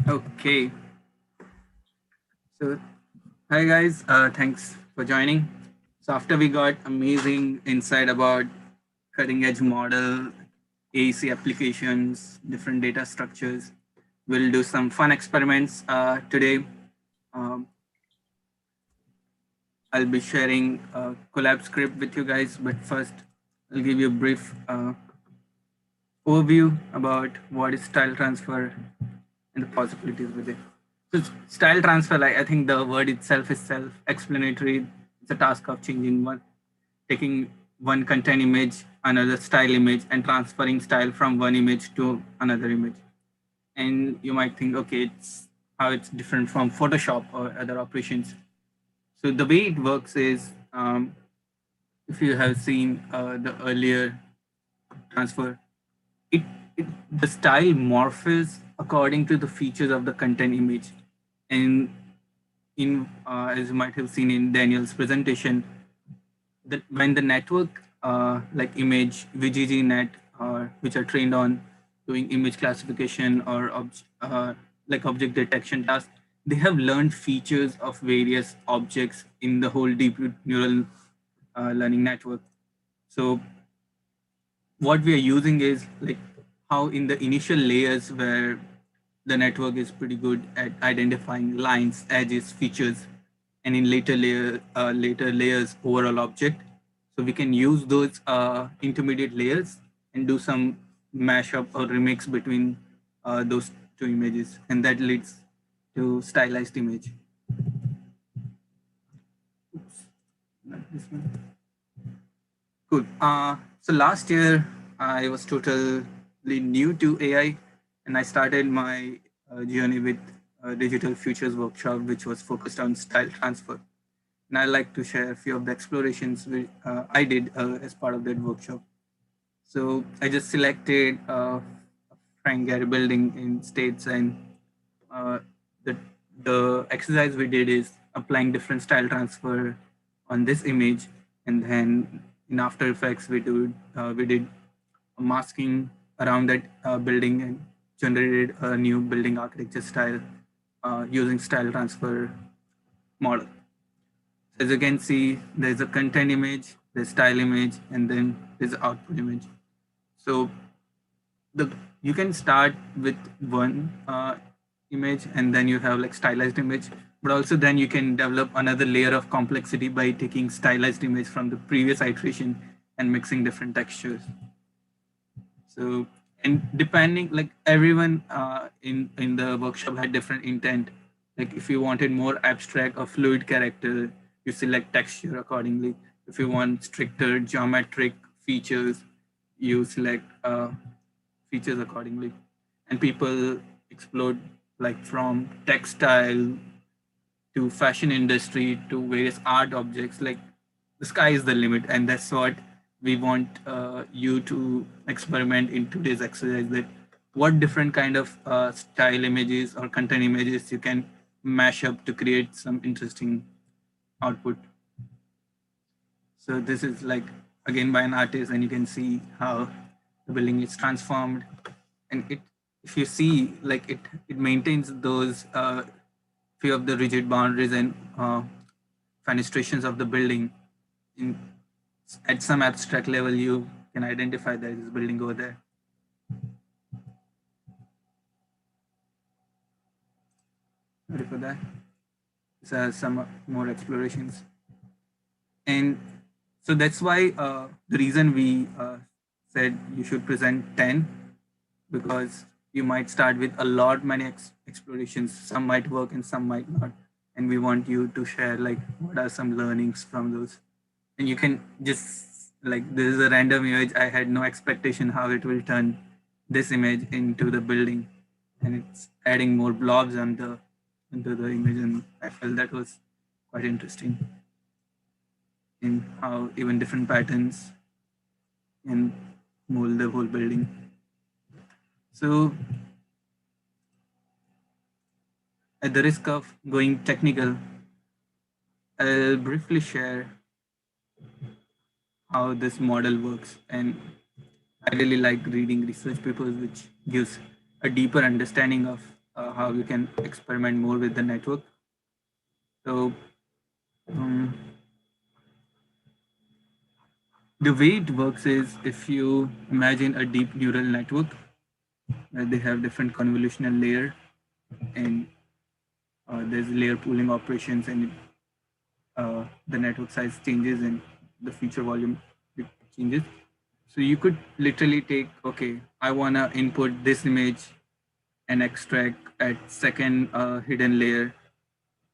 Okay, so hi guys, thanks for joining. So after we got amazing insight about cutting edge model, AEC applications, different data structures, we'll do some fun experiments today. Um, I'll be sharing a collab script with you guys, but first I'll give you a brief overview about what is style transfer and the possibilities with it. So style transfer, like I think the word itself is self-explanatory. It's a task of taking one content image, another style image, and transferring style from one image to another image. And you might think, okay, it's how it's different from Photoshop or other operations. So the way it works is, if you have seen the earlier transfer, it, it the style morphs according to the features of the content image. And in as you might have seen in Daniel's presentation, that when the network like image VGG which are trained on doing image classification or like object detection tasks, they have learned features of various objects in the whole deep neural learning network. So what we are using is like how in the initial layers where the network is pretty good at identifying lines, edges, features, and in later layers overall object. So we can use those intermediate layers and do some mashup or remix between those two images, and that leads to stylized image. Oops, not this one. Cool. So last year I was totally new to AI, and I started my journey with Digital Futures Workshop, which was focused on style transfer. And I'd like to share a few of the explorations I did as part of that workshop. So I just selected Frank Gehry building in States, and uh, the the exercise we did is applying different style transfer on this image, and then in After Effects we did a masking around that building and generated a new building architecture style using style transfer model. As you can see, there's a content image, there's style image, and then there's output image. So the you can start with one image, and then you have like stylized image, but also then you can develop another layer of complexity by taking stylized image from the previous iteration and mixing different textures. So, and depending, like everyone in the workshop had different intent. Like if you wanted more abstract or fluid character, you select texture accordingly. If you want stricter geometric features, you select features accordingly. And people explode like from textile to fashion industry to various art objects. Like the sky is the limit, and that's what we want you to experiment in today's exercise. That what different kind of style images or content images you can mash up to create some interesting output. So this is like again by an artist, and you can see how the building is transformed, and it if you see like it maintains those few of the rigid boundaries and fenestrations of the building. In at some abstract level, you can identify there is a building over there. Ready for that? So some more explorations, and so that's why the reason we said you should present 10, because you might start with a lot many explorations. Some might work and some might not, and we want you to share like what are some learnings from those. And you can just like this is a random image. I had no expectation how it will turn this image into the building, and it's adding more blobs on the into the image, and I felt that was quite interesting in how even different patterns can mold the whole building. So at the risk of going technical, I'll briefly share how this model works. And I really like reading research papers, which gives a deeper understanding of how you can experiment more with the network. So um, the way it works is, if you imagine a deep neural network where they have different convolutional layer, and there's layer pooling operations, and the network size changes and the feature volume changes. So you could literally take, okay, I want to input this image and extract at second hidden layer,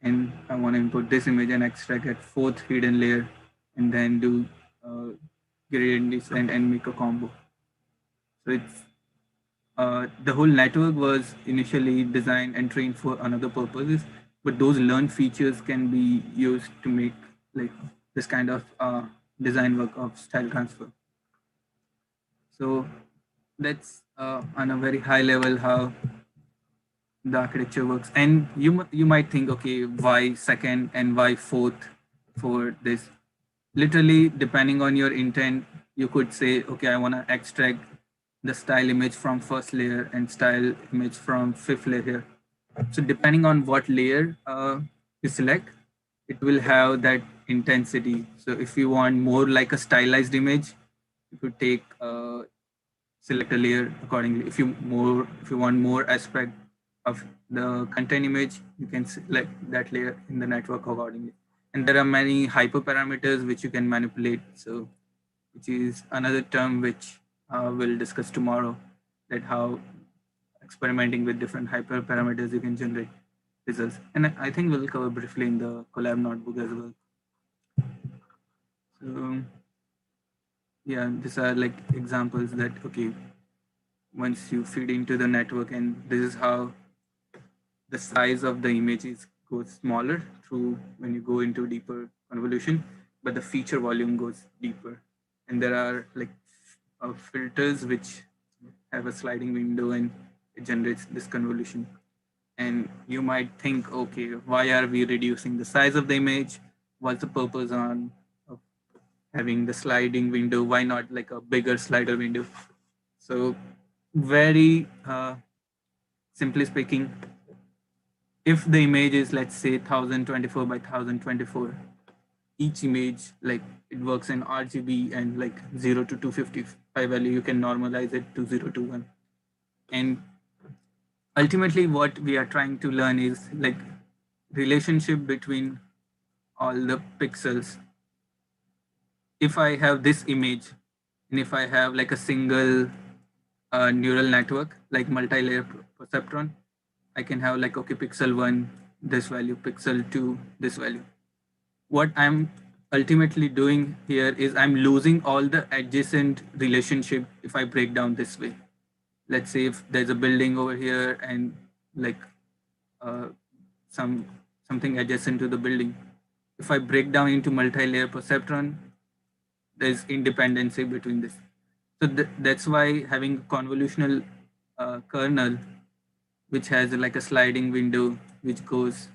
and I want to input this image and extract at fourth hidden layer, and then do gradient descent and make a combo. So it's the whole network was initially designed and trained for another purposes, but those learned features can be used to make like this kind of design work of style transfer. So that's on a very high level how the architecture works. And you might think, okay, why second and why fourth for this? Literally, depending on your intent, you could say, okay, I want to extract the style image from first layer and style image from fifth layer. So depending on what layer you select, it will have that intensity. So if you want more like a stylized image, you could take select a layer accordingly. If you want more aspect of the content image, you can select that layer in the network accordingly. And there are many hyperparameters which you can manipulate. So which is another term which we'll discuss tomorrow, that how experimenting with different hyperparameters you can generate results. And I think we'll cover briefly in the collab notebook as well. So yeah, these are like examples that, okay, once you feed into the network, and this is how the size of the images goes smaller through when you go into deeper convolution, but the feature volume goes deeper. And there are like filters which have a sliding window, and it generates this convolution. And you might think, okay, why are we reducing the size of the image? What's the purpose on of having the sliding window? Why not like a bigger slider window? So very simply speaking, if the image is, let's say, 1024 by 1024, each image, like it works in RGB, and like 0 to 255 value, you can normalize it to 0 to 1. And ultimately what we are trying to learn is like relationship between all the pixels. If I have this image, and if I have like a single neural network, like multi-layer perceptron, I can have like, okay, pixel 1 this value, pixel 2 this value. What I'm ultimately doing here is I'm losing all the adjacent relationship if I break down this way. Let's say if there's a building over here, and like uh, something adjacent to the building, if I break down into multi-layer perceptron, there's independency between this. So that's why having a convolutional kernel which has like a sliding window which goes,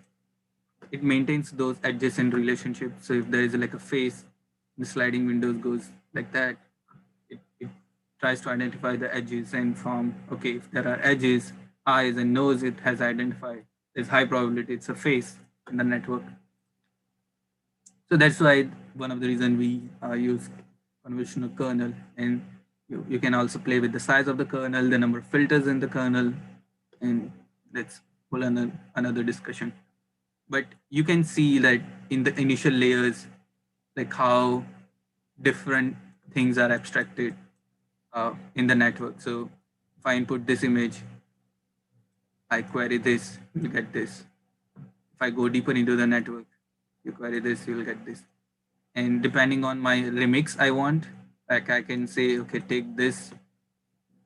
it maintains those adjacent relationships. So if there is like a face, the sliding windows goes like that. It tries to identify the edges and form, okay, if there are edges, eyes and nose, it has identified. There's high probability it's a face in the network. So that's why one of the reason we use convolutional kernel. And you can also play with the size of the kernel, the number of filters in the kernel, and that's whole another discussion. But you can see that in the initial layers, like how different things are abstracted in the network. So if I input this image, I query this, you get this. If I go deeper into the network, you query this, you'll get this. And depending on my remix I want, like I can say, okay, take this,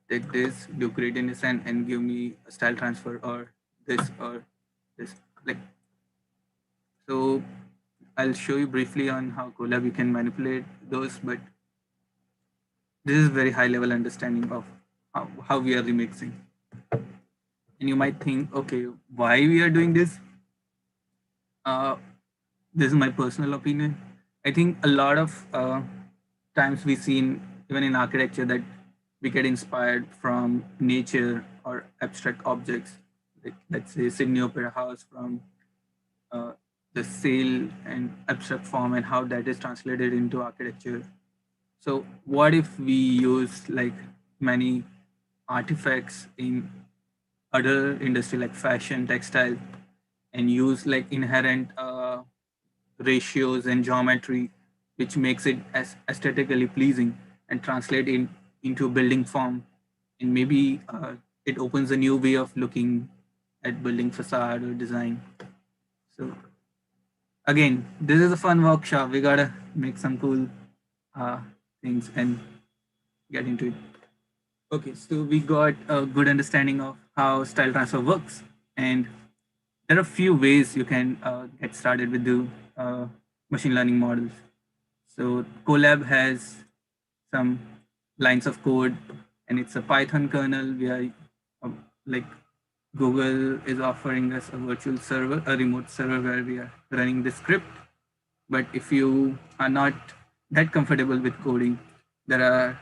do gradient descent, and give me a style transfer, or this, or this. Like, so I'll show you briefly on how Colab you can manipulate those, but this is very high level understanding of how we are remixing. And you might think, okay, why we are doing this? This is my personal opinion. I think a lot of times we see even in architecture that we get inspired from nature or abstract objects. like let's say Sydney Opera House from the sail and abstract form and how that is translated into architecture. So what if we use like many artifacts in other industry like fashion, textile, and use like inherent ratios and geometry, which makes it as aesthetically pleasing and translate in into building form, and maybe it opens a new way of looking at building facade or design. So again, this is a fun workshop. We gotta make some cool uh, things and get into it. Okay, so we got a good understanding of how style transfer works, and there are a few ways you can get started with the machine learning models. So Colab has some lines of code, and it's a Python kernel. We are like Google is offering us a virtual server, a remote server where we are running the script. But if you are not that comfortable with coding, there are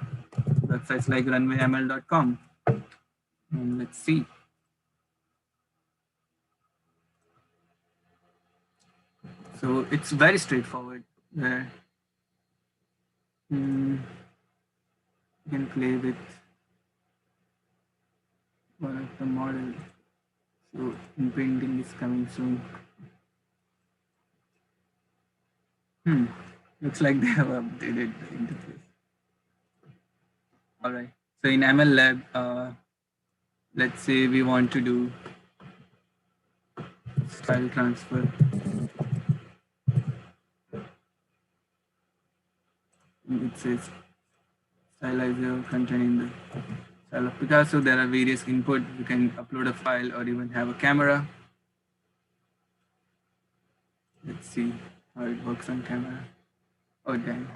websites like runwayml.com. And let's see. So it's very straightforward where you can play with one of the models. So imprinting is coming soon. Looks like they have updated the interface. All right. So in ML Lab, let's say we want to do style transfer. It says stylize your content in the style of Picasso. There are various input. You can upload a file or even have a camera. Let's see how it works on camera. Oh, damn.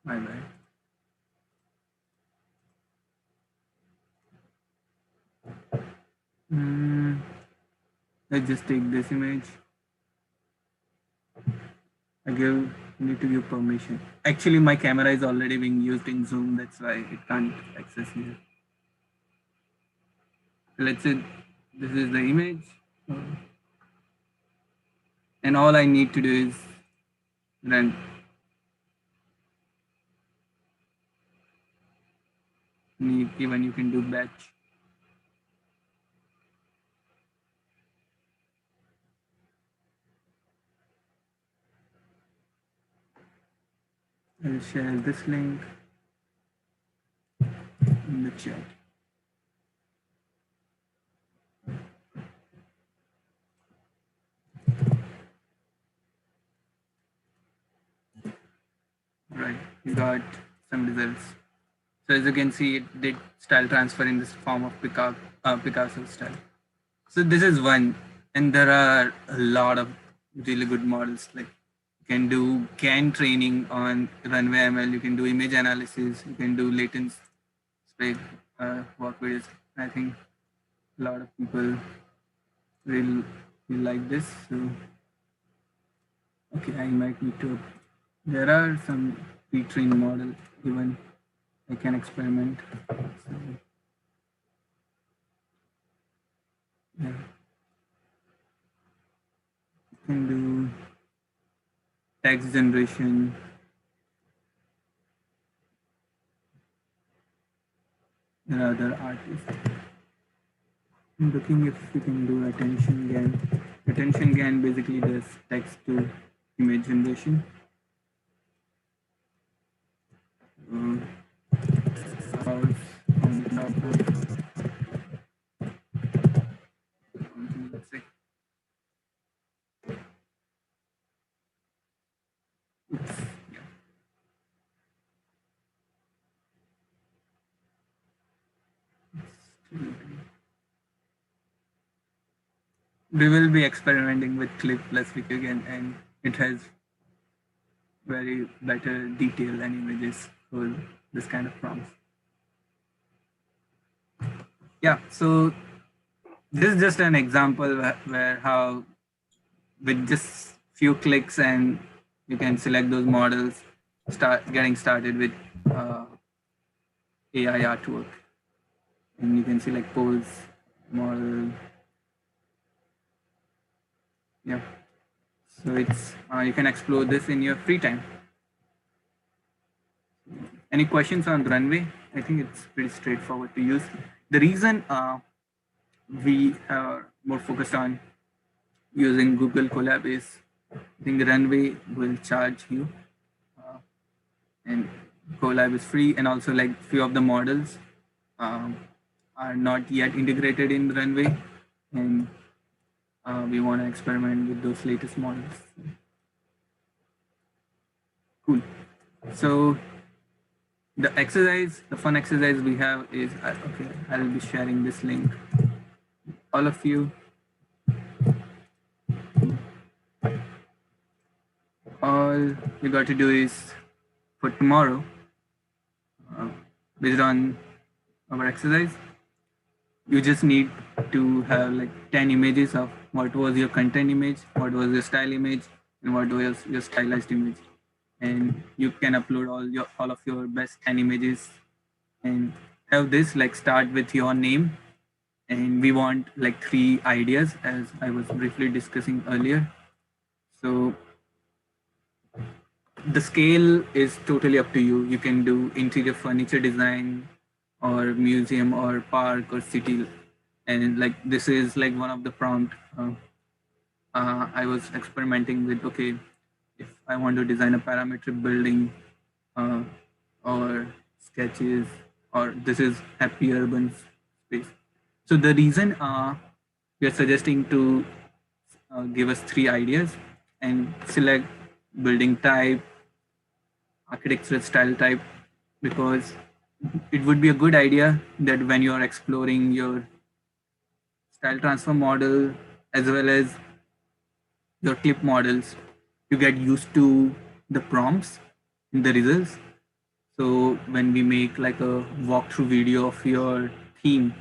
My bad. Let's just take this image. I need to give permission. Actually, my camera is already being used in Zoom. That's why it can't access me. Let's say this is the image. And all I need to do is run. Even you can do batch. I'll share this link in the chat. Right, we got some results. So as you can see, it did style transfer in this form of Picasso style. So this is one, and there are a lot of really good models. Like you can do GAN training on Runway ML. You can do image analysis. You can do latent space work with. I think a lot of people will like this. So okay, I might need to. There are some pre-trained models even. I can experiment. So, yeah. You can do text generation. There are other artists. I'm looking if we can do attention GAN. Attention GAN basically does text to image generation. Let's see. Oops. Yeah. We will be experimenting with clip plus video again, and it has very better detail and images for this kind of prompts. Yeah, so this is just an example where how with just few clicks and you can select those models, start getting started with AI artwork. and you can see like pose, model. Yeah. So it's you can explore this in your free time. Any questions on Runway? I think it's pretty straightforward to use. The reason we are more focused on using Google Colab is I think Runway will charge you, and Colab is free, and also like few of the models um, are not yet integrated in Runway, and we want to experiment with those latest models. Cool. So the fun exercise we have is okay. I'll be sharing this link. All of you, all you got to do is for tomorrow, based on our exercise, you just need to have like 10 images of what was your content image, what was your style image, and what was your stylized image. And you can upload all of your best 10 images and have this like start with your name. And we want like 3 ideas as I was briefly discussing earlier. So the scale is totally up to you. You can do interior furniture design or museum or park or city. And like this is like one of the prompt I was experimenting with. Okay, if I want to design a parametric building uh, or sketches, or this is happy urban space. So the reason we are suggesting to give us 3 ideas and select building type, architectural style type, because it would be a good idea that when you're exploring your style transfer model as well as your clip models, you get used to the prompts in the results. So when we make like a walkthrough video of your theme,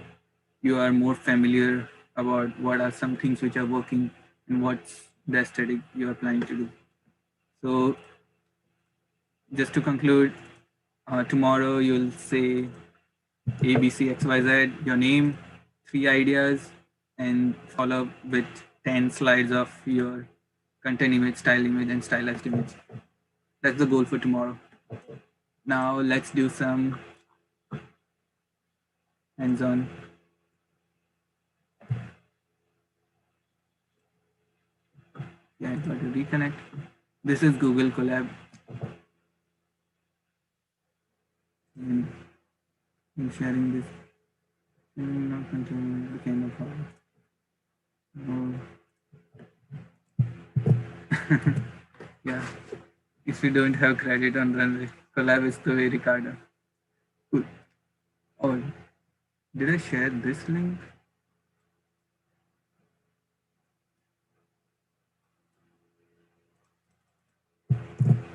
you are more familiar about what are some things which are working and what's the aesthetic you are planning to do. So just to conclude, tomorrow you'll say A, B, C, X, Y, Z, your name, 3 ideas, and follow up with 10 slides of your content image, style image, and stylized image. That's the goal for tomorrow. Now let's do some hands-on. Yeah, I got to reconnect. This is Google Colab. And I'm sharing this. Not continuing. Okay, no problem. No. Yeah. If you don't have credit on Runway, Colab is the way, Ricardo. Cool. Oh, did I share this link?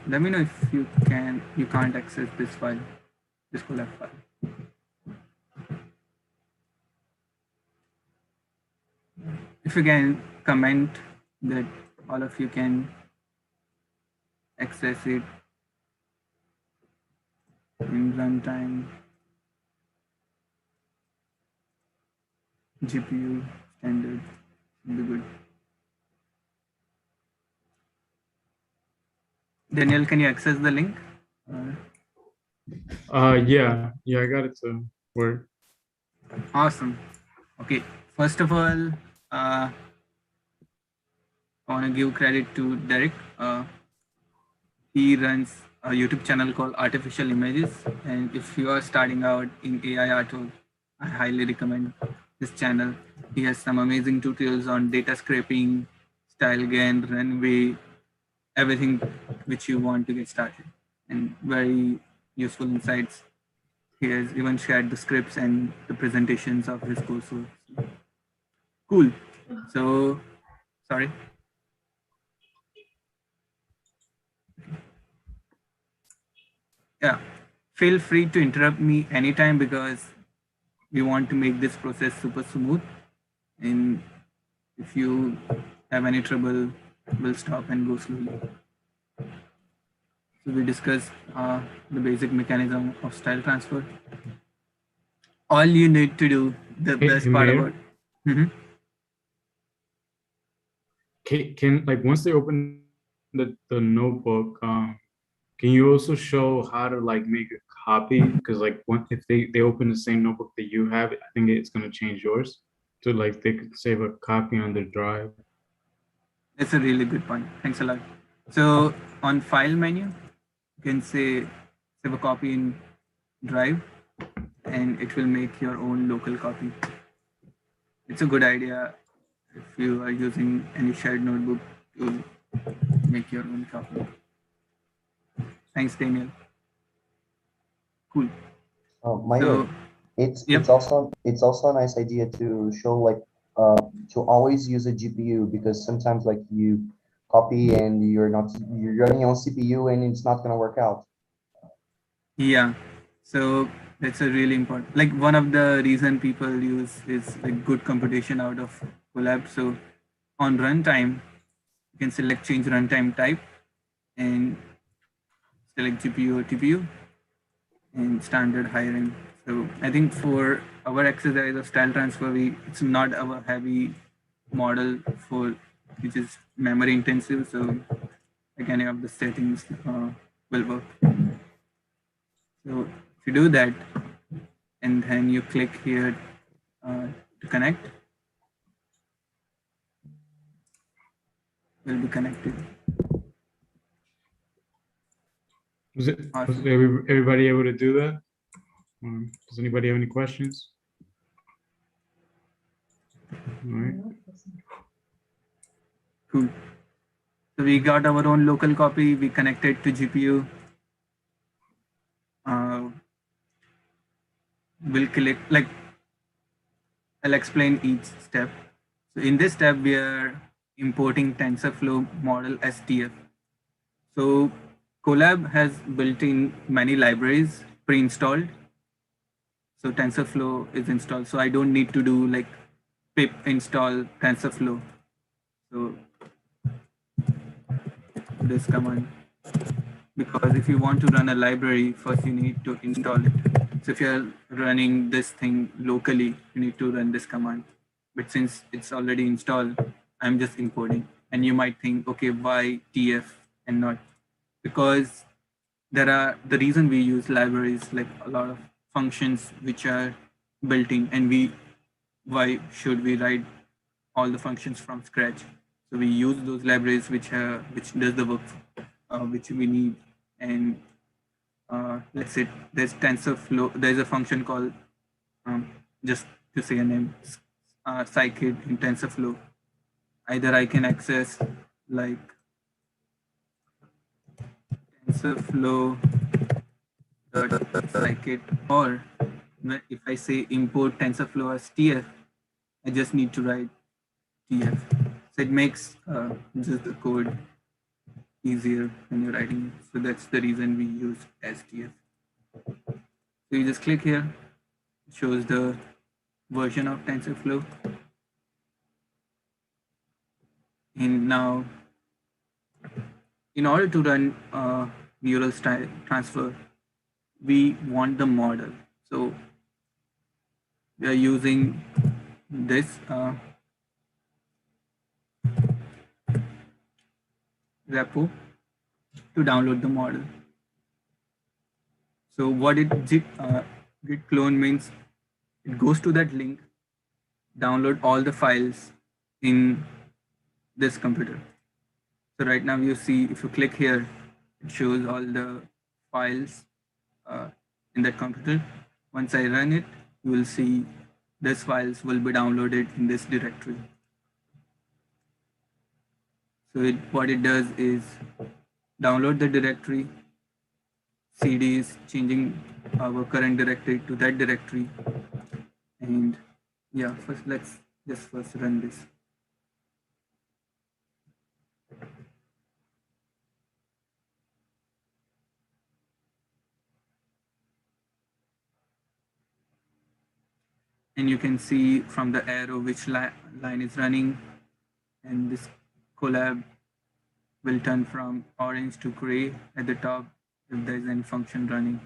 Let me know if you can't access this file, this Colab file. If you can comment that all of you can access it in runtime, GPU standard, would be good. Daniel, can you access the link? Yeah, I got it to work. Awesome. Okay, first of all, I want to give credit to Derek. He runs a YouTube channel called Artificial Images, and if you are starting out in AI artwork, I highly recommend this channel. He has some amazing tutorials on data scraping, style gain, runway, everything which you want to get started, and very useful insights. He has even shared the scripts and the presentations of his coursework. Cool. So, sorry. Yeah, feel free to interrupt me anytime because we want to make this process super smooth. And if you have any trouble, we'll stop and go slowly. So we discussed the basic mechanism of style transfer. All you need to do, the Hey, best part about. Mayur, Mhm. can like once they open the notebook, can you also show how to like make a copy? Because like if they open the same notebook that you have, I think it's gonna change yours. So like they could save a copy on their drive. That's a really good point. Thanks a lot. So on file menu, you can say save a copy in Drive, and it will make your own local copy. It's a good idea if you are using any shared notebook to make your own copy. Thanks, Daniel. Cool. So, Mayur, yep. it's also a nice idea to show like to always use a GPU because sometimes like you copy and you're running on CPU and it's not gonna work out. Yeah. So that's a really important. Like one of the reason people use is like good computation out of Colab. So on runtime, you can select change runtime type and select GPU or TPU and standard hiring. So I think for our exercise of style transfer, it's not our heavy model for which is memory intensive. So like any of the settings will work. So if you do that and then you click here to connect, will be connected. Was Awesome. everybody able to do that? Does anybody have any questions? All right. Cool. So we got our own local copy. We connected to GPU. Uh, we'll click like I'll explain each step. So in this step, we are importing TensorFlow model STF. So Colab has built in many libraries pre-installed. So TensorFlow is installed. So I don't need to do like pip install TensorFlow. So this command, because if you want to run a library, first you need to install it. So if you're running this thing locally, you need to run this command. But since it's already installed, I'm just importing. And you might think, okay, why TF and not? Because the reason we use libraries, like a lot of functions which are built in, and why should we write all the functions from scratch? So we use those libraries which does the work which we need. And let's say there's TensorFlow. There's a function called just to say a name, scikit in TensorFlow. Either I can access like TensorFlow scikit, or if I say import TensorFlow as TF, I just need to write TF. So it makes just the code easier when you're writing it. So that's the reason we use STF. So you just click here, it shows the version of TensorFlow. And now, in order to run neural style transfer, we want the model. So we are using this repo to download the model. So what git clone means, it goes to that link, download all the files in this computer. So right now you see, if you click here, it shows all the files uh, in that computer. Once I run it, you will see these files will be downloaded in this directory. So what it does is download the directory. CD is changing our current directory to that directory. And yeah, let's just first run this. And you can see from the arrow which line is running, and this Colab will turn from orange to gray at the top if there is any function running.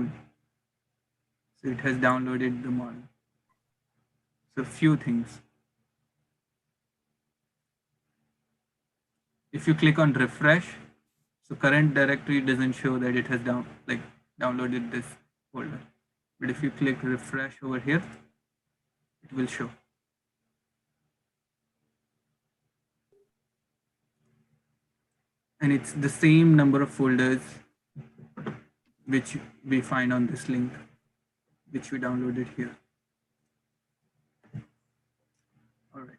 Cool. So it has downloaded the model. So few things. If you click on refresh, so current directory doesn't show that it has downloaded this folder. But if you click refresh over here, it will show. And it's the same number of folders which we find on this link, which we downloaded here. All right.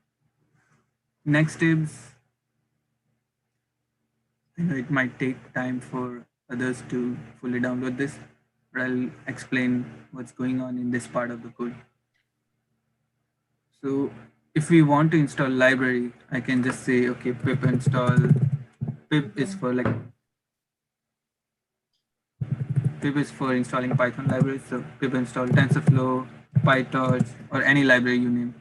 Next is, it might take time for others to fully download this, but I'll explain what's going on in this part of the code. So if we want to install library, I can just say, okay, pip install. Pip is for installing Python libraries. So pip install TensorFlow, PyTorch, or any library you name.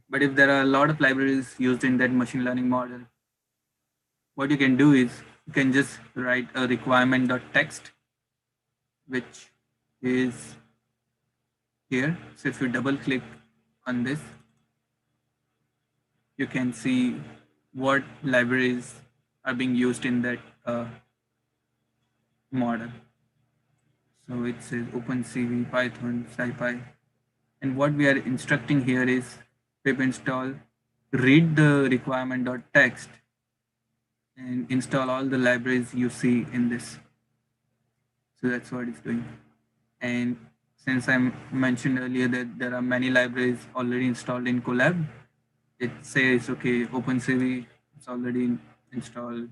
But if there are a lot of libraries used in that machine learning model, what you can do is you can just write a requirement.txt, which is here. So if you double click on this, you can see what libraries are being used in that model. So it says OpenCV, Python, SciPy. And what we are instructing here is pip install, read the requirement.txt, and install all the libraries you see in this. So that's what it's doing. And since I mentioned earlier that there are many libraries already installed in Colab, it says, okay, OpenCV is already installed,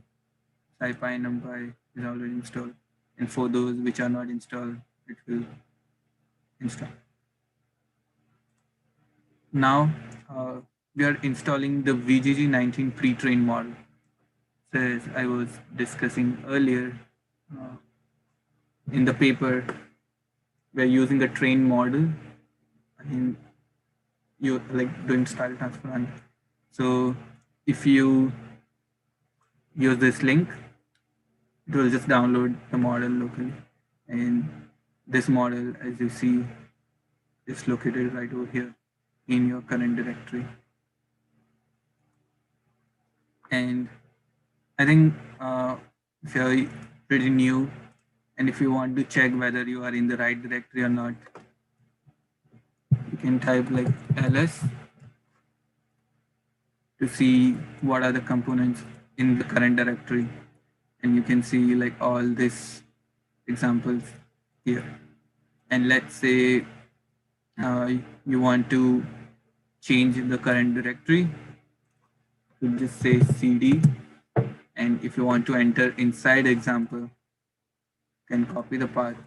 SciPy, NumPy is already installed. And for those which are not installed, it will install. Now we are installing the VGG19 pre-trained model. So as I was discussing earlier in the paper, we're using a trained model and you like doing style transfer on. So if you use this link, it will just download the model locally. And this model, as you see, is located right over here in your current directory. And I think if you're pretty new and if you want to check whether you are in the right directory or not, you can type like ls to see what are the components in the current directory. And you can see like all these examples here. And let's say you want to change the current directory, you just say cd. And if you want to enter inside example, you can copy the path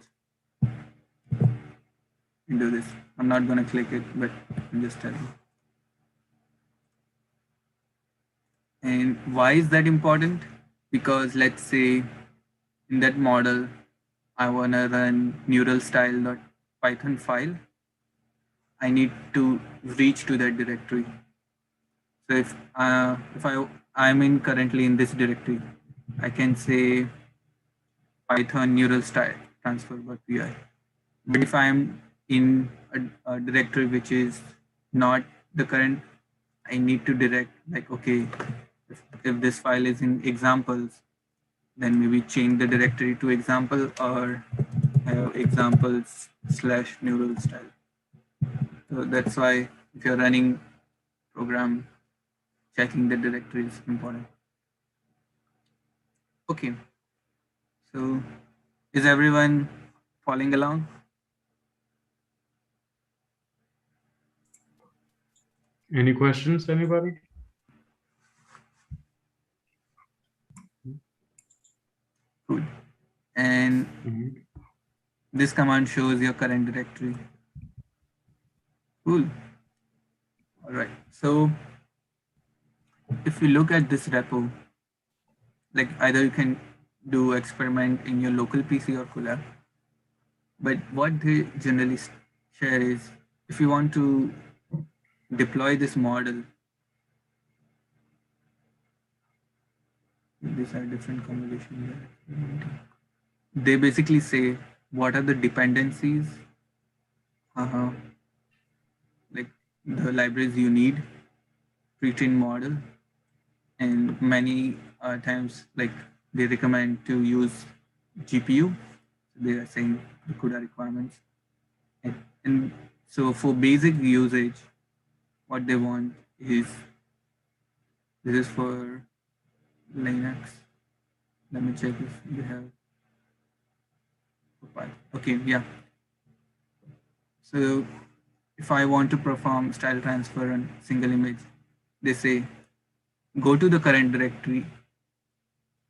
and do this. I'm not going to click it, but I'm just telling you. And why is that important? Because let's say in that model, I want to run neural style.python file. I need to reach to that directory. So if I'm in currently in this directory, I can say Python neural style transfer.py. But if I'm in a directory which is not the current, I need to direct like, okay, if this file is in examples, then maybe change the directory to example or have examples / neural style. So that's why if you're running program, checking the directory is important. Okay, so is everyone following along? Any questions, anybody? Cool. And this command shows your current directory. Cool. All right. So if you look at this repo, like either you can do experiment in your local PC or Colab, but what they generally share is if you want to deploy this model, these are different conversations. They basically say what are the dependencies, uh, like the libraries you need, pre-trained model, and many times like they recommend to use GPU. They are saying the CUDA requirements, and so for basic usage, what they want is this is for Linux. Let me check if they have. Okay, yeah. So if I want to perform style transfer on single image, they say go to the current directory,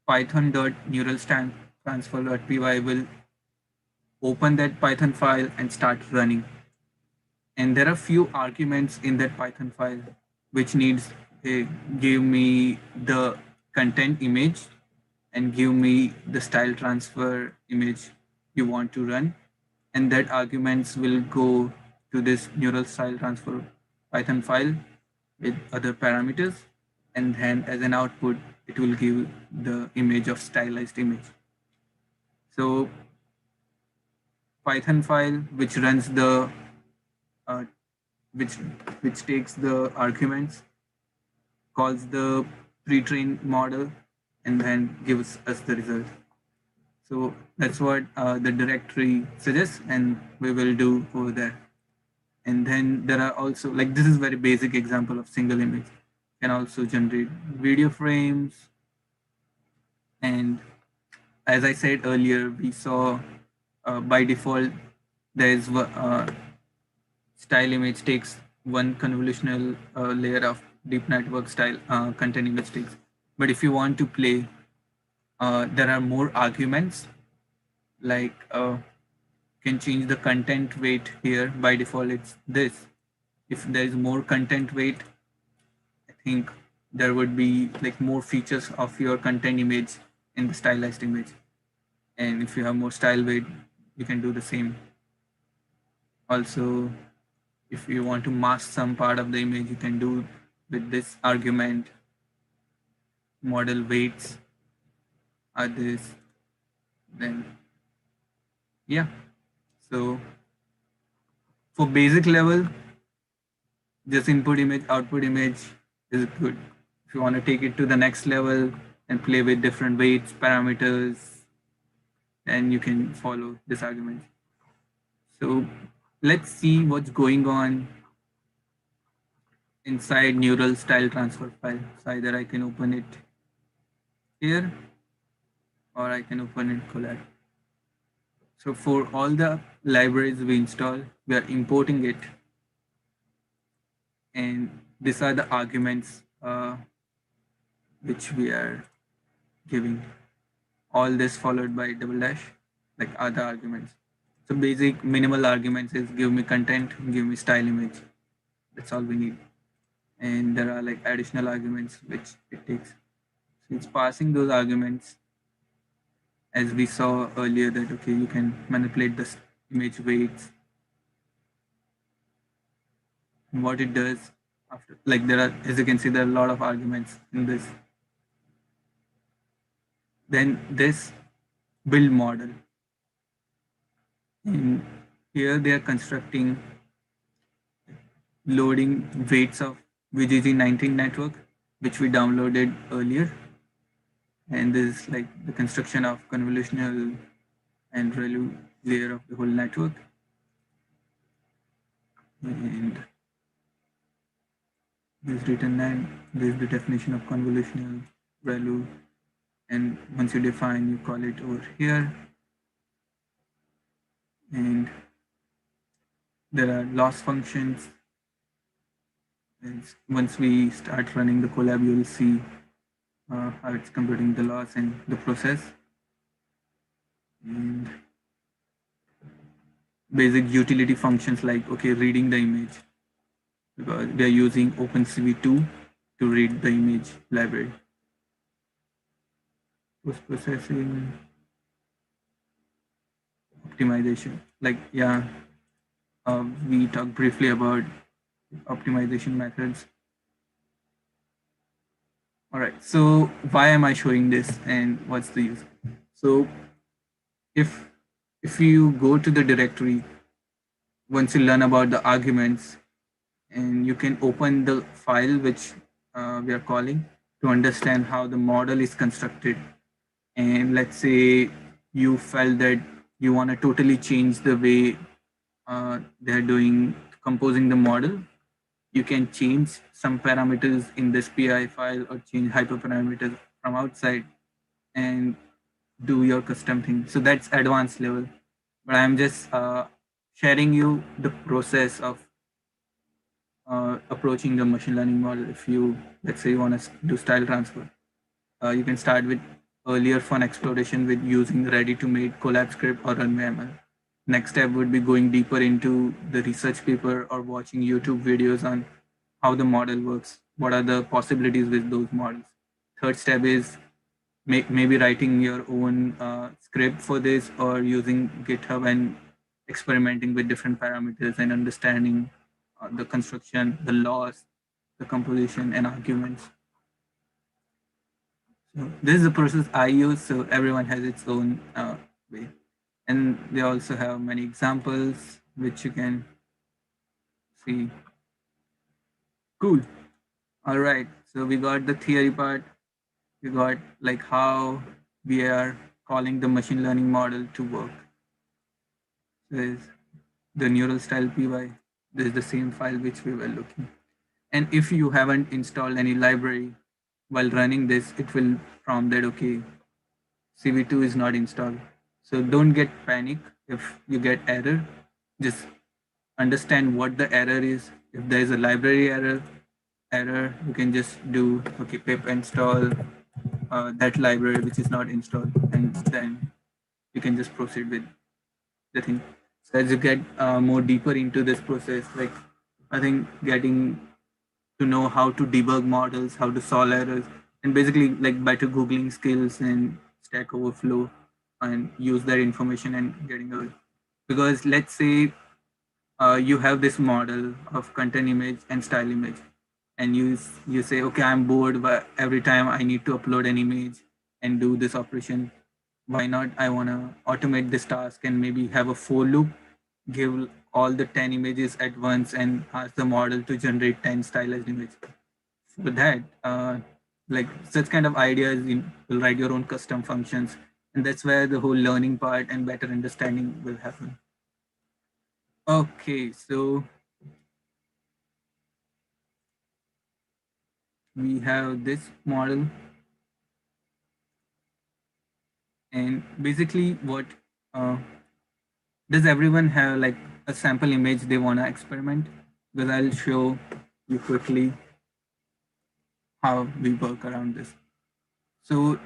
python.neuralstyle-transfer.py will open that Python file and start running. And there are few arguments in that Python file which needs give me the content image and give me the style transfer image you want to run, and that arguments will go to this neural style transfer Python file with other parameters, and then as an output it will give the image of stylized image. So Python file which runs the uh, which takes the arguments, calls the pre-trained model, and then gives us the result. So that's what the directory suggests, and we will do over there. And then there are also, like, this is very basic example of single image. Can also generate video frames. And as I said earlier, we saw by default, there is style image takes one convolutional layer of deep network style content image takes. But if you want to play, there are more arguments, like can change the content weight here. By default, it's this. If there is more content weight, I think there would be like more features of your content image in the stylized image. And if you have more style weight, you can do the same. Also, if you want to mask some part of the image, you can do with this argument. Model weights are this. Then, yeah. So for basic level, just input image, output image is good. If you want to take it to the next level and play with different weights, parameters, then you can follow this argument. So let's see what's going on inside neural style transfer file. So either I can open it here or I can open it collab. So for all the libraries we install, we are importing it. And these are the arguments which we are giving. All this followed by double dash, like other arguments. So basic minimal arguments is give me content, give me style image. That's all we need. And there are like additional arguments which it takes. So it's passing those arguments, as we saw earlier, that okay, you can manipulate the image weights. And what it does after, like there are, as you can see, there are a lot of arguments in this. Then this build model. And here they are constructing loading weights of VGG19 network, which we downloaded earlier. And this is like the construction of convolutional and ReLU layer of the whole network. And this is written, and this is the definition of convolutional ReLU. And once you define, you call it over here. And there are loss functions. And once we start running the collab, you will see how it's computing the loss and the process. And basic utility functions like, okay, reading the image, because they're using OpenCV2 to read the image library. Post-processing, optimization, like, yeah, we talked briefly about optimization methods. All right, so why am I showing this and what's the use? So if if you go to the directory, once you learn about the arguments, and you can open the file which we are calling to understand how the model is constructed. And let's say you felt that you want to totally change the way they're doing composing the model, you can change some parameters in this PI file or change hyperparameters from outside and do your custom thing. So that's advanced level. But I'm just sharing you the process of approaching the machine learning model. If you, let's say, you want to do style transfer, you can start with earlier fun exploration with using ready-to-made Colab script or RunML. Next step would be going deeper into the research paper or watching YouTube videos on how the model works, what are the possibilities with those models. Third step is maybe writing your own script for this or using GitHub and experimenting with different parameters and understanding the construction, the laws, the composition, and arguments. So this is the process I use. So everyone has its own way, and they also have many examples which you can see. Cool. All right. So we got the theory part. We got like how we are calling the machine learning model to work. So is the neural style py. This is the same file which we were looking. And if you haven't installed any library while running this, it will prompt that okay, CV2 is not installed. So don't get panic if you get error. Just understand what the error is. If there is a library error, you can just do okay pip install that library which is not installed, and then you can just proceed with the thing. So as you get more deeper into this process, like I think getting to know how to debug models, how to solve errors, and basically like better Googling skills and Stack Overflow and use that information and getting away. Because let's say you have this model of content image and style image, and you say, okay, I'm bored, but every time I need to upload an image and do this operation, why not? I want to automate this task and maybe have a for loop, give all the 10 images at once and ask the model to generate 10 stylized images. For that, like such kind of ideas, you will write your own custom functions. And that's where the whole learning part and better understanding will happen. Okay, so we have this model. And basically what does everyone have like a sample image they want to experiment? Because I'll show you quickly how we work around this. So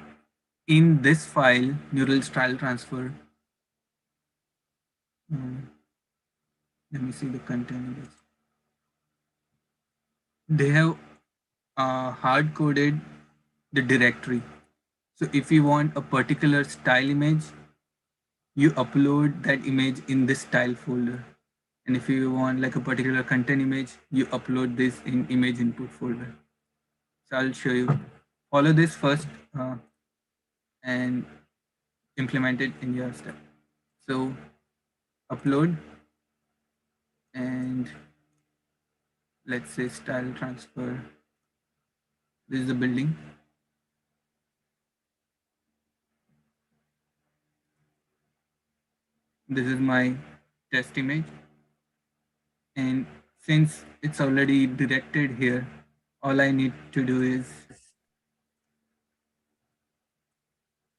in this file, neural style transfer, let me see the content image. They have hard coded the directory. So if you want a particular style image, you upload that image in this style folder. And if you want like a particular content image, you upload this in image input folder. So I'll show you. Follow this first and implement it in your step. So upload and let's say style transfer. This is the building. This is my test image. And since it's already directed here, all I need to do is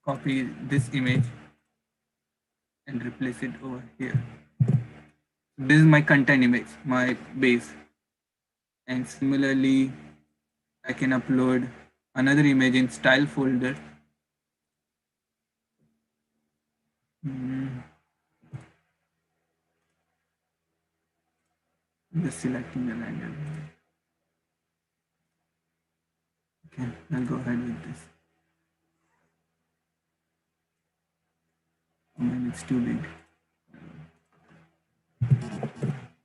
copy this image and replace it over here. This is my content image, my base. And similarly, I can upload another image in style folder. Just selecting the random. Okay, I'll go ahead with this. And it's too big.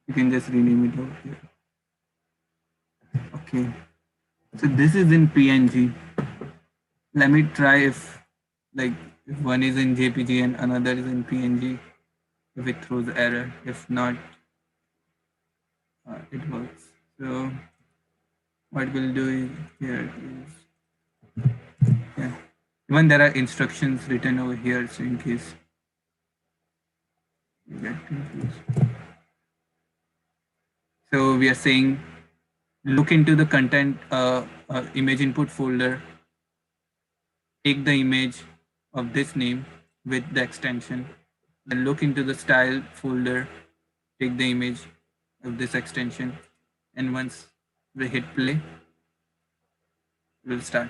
You can just rename it over here. Okay, so this is in PNG. Let me try if one is in JPG and another is in PNG. if it throws error. If not, it works. So what we'll do here is, yeah, even there are instructions written over here, so in case you get confused. So we are saying look into the content image input folder, take the image of this name with the extension, then look into the style folder, take the image of this extension, and once we hit play, we'll start.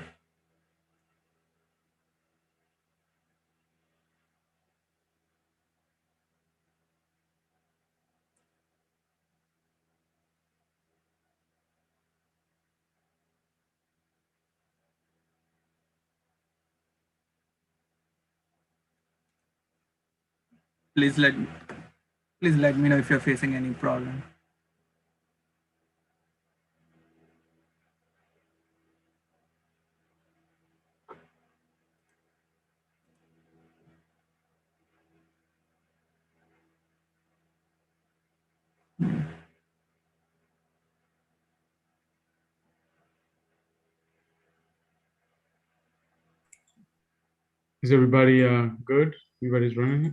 Please let me know if you're facing any problem. Is everybody good? Everybody's running it?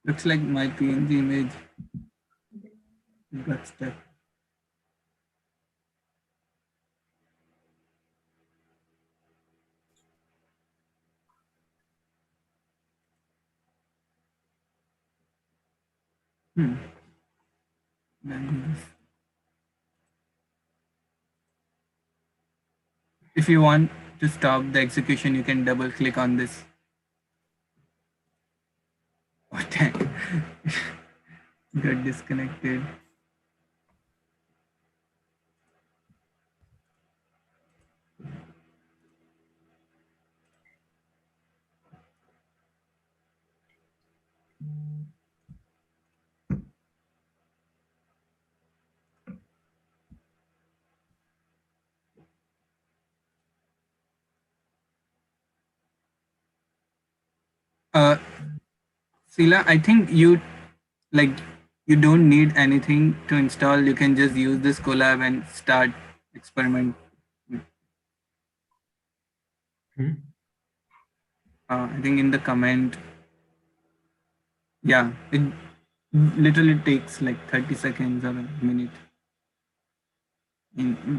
Looks like my PNG image got stuck. If you want to stop the execution, you can double click on this. Oh, dang. Got disconnected. Sila, I think you don't need anything to install. You can just use this collab and start experiment. I think in the comment, yeah, it literally takes like 30 seconds or a minute.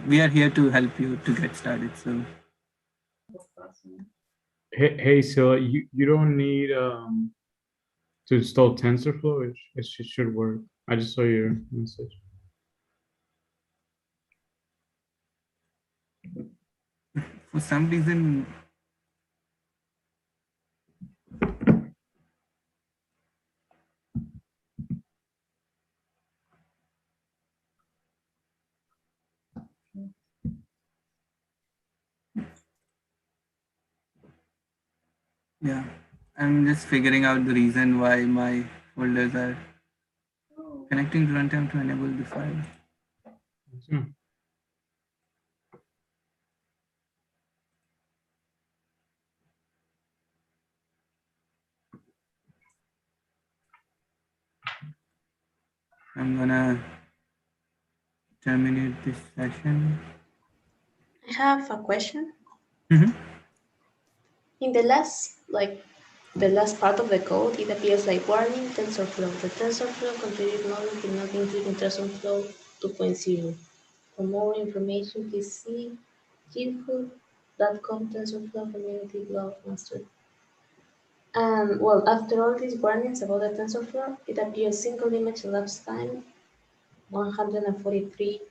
We are here to help you to get started. So Hey, so you don't need to install TensorFlow. It should work. I just saw your message. for some reason, yeah, I'm just figuring out the reason why my folders are connecting to runtime to enable the file. Yeah. I'm gonna terminate this session. I have a question. Mhm. In the last part of the code, it appears like warning TensorFlow. The TensorFlow contributed model did not include in TensorFlow 2.0. For more information, please see github.com TensorFlow community blog master. And well, after all these warnings about the TensorFlow, it appears single image elapsed time 143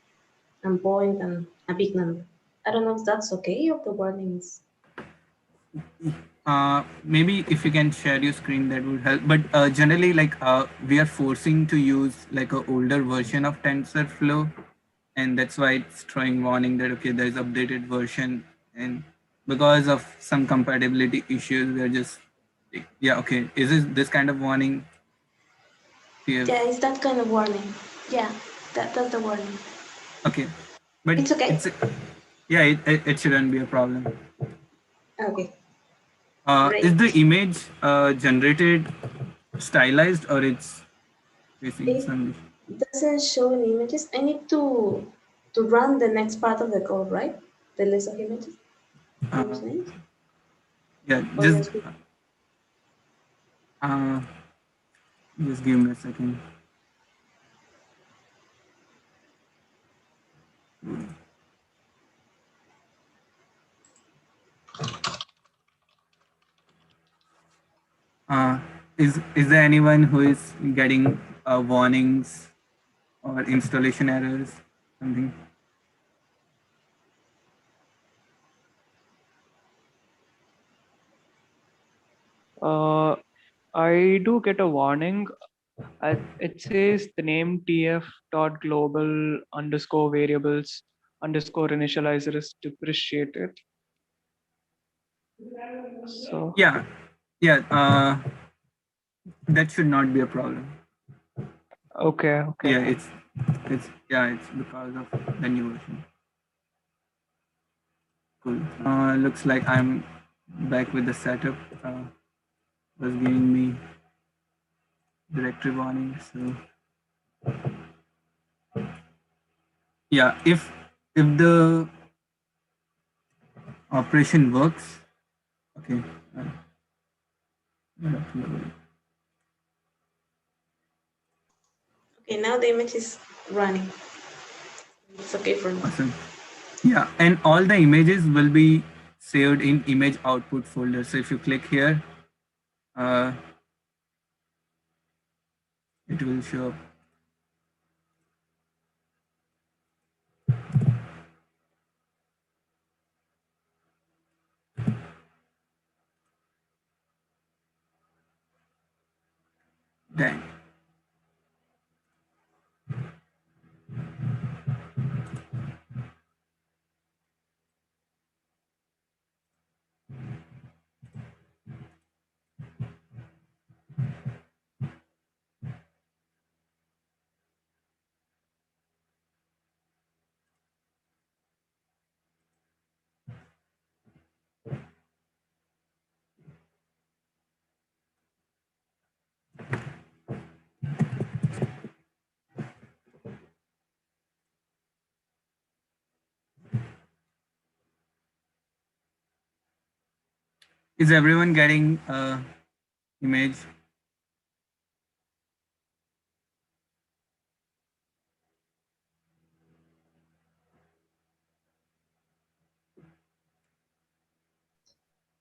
and point and a big number. I don't know if that's okay or the warnings. Maybe if you can share your screen, that would help. But generally, we are forcing to use like an older version of TensorFlow, and that's why it's throwing warning that okay, there's updated version, and because of some compatibility issues, we're just yeah, okay. Is this kind of warning? Yeah, it's that kind of warning. Yeah, that's the warning. Okay. But It's okay. yeah, it shouldn't be a problem. Okay, Is the great. image generated stylized, or it's facing It some? doesn't show any images. I need to run the next part of the code, right? The list of images. You're Uh, saying? yeah, Or just uh, just give me a second. Uh, is there anyone who is getting warnings or installation errors, something? Uh, I do get a warning. It says the name tf dot global underscore variables underscore initializer is depreciated. So Yeah, yeah. That should not be a problem. okay, okay. Yeah, it's because of the new version. Cool. Looks like I'm back with the setup. Was giving me directory warning. So yeah, if the operation works, okay. Uh, okay. Now the image is running. It's okay for me. awesome. Yeah, and all the images will be saved in image output folder. So if you click here, uh, it will show up. Dang. Is everyone getting image?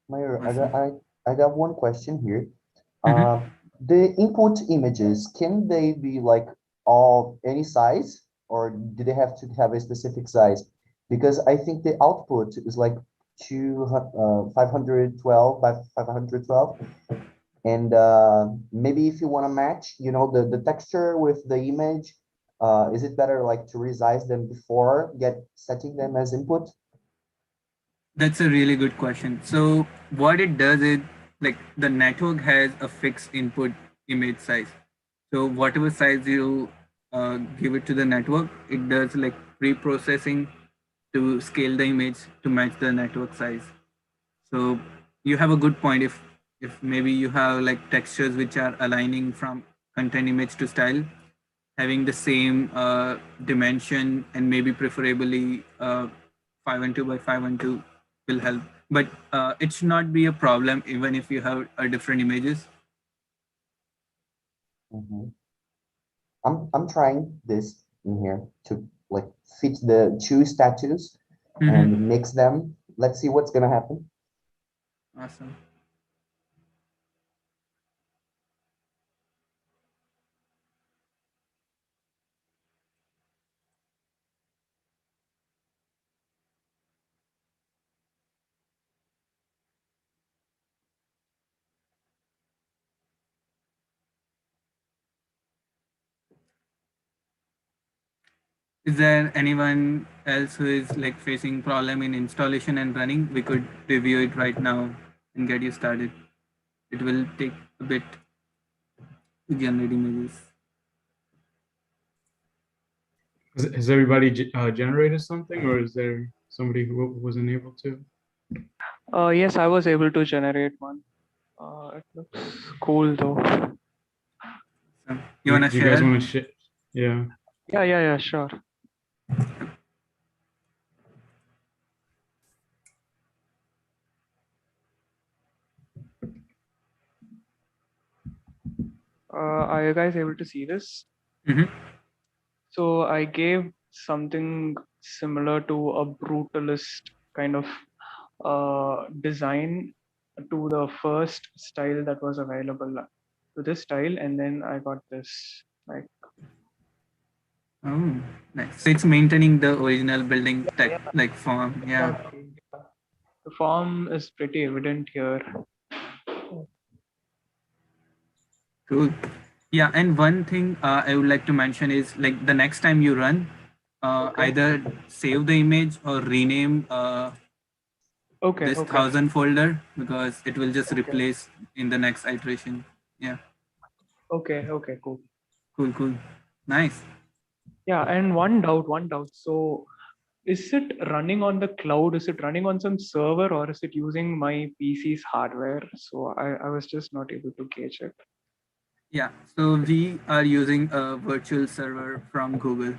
Mayur, Awesome. I got one question here. Mhm. The input images, can they be like all any size, or do they have to have a specific size? Because I think the output is like 512 by 512. And maybe if you want to match, the texture with the image, is it better like to resize them before setting them as input? That's a really good question. So what it does is, like, the network has a fixed input image size. So whatever size you give it to the network, it does like pre-processing to scale the image to match the network size. So you have a good point. If maybe you have like textures which are aligning from content image to style, having the same dimension and maybe preferably 512 by 512 will help. But it should not be a problem even if you have different images. Mhm. I'm trying this in here to like fit the two statues Mhm. and mix them. Let's see what's gonna happen. Awesome. Is there anyone else who is like facing problem in installation and running? We could review it right now and get you started. It will take a bit to generate images. Has everybody generated something, or is there somebody who wasn't able to? Yes, I was able to generate one. It looks cool though. So you wanna Do you guys share? want to share? Yeah. Yeah, sure. Are you guys able to see this? Mhm. So I gave something similar to a brutalist kind of design to the first style that was available to this style, and then I got this. Like, Oh, nice. So it's maintaining the original building tech yeah, like form. Yeah. exactly. The form is pretty evident here. Cool. Yeah, and one thing I would like to mention is like the next time you run, Okay. either save the image or rename Okay. this Okay. 1000 folder because it will just Okay. replace in the next iteration. Yeah, Okay. Okay. Cool. cool, cool. Nice. Yeah. And one doubt. So, is it running on the cloud? Is it running on some server, or is it using my PC's hardware? So I was just not able to gauge it. Yeah, so we are using a virtual server from Google.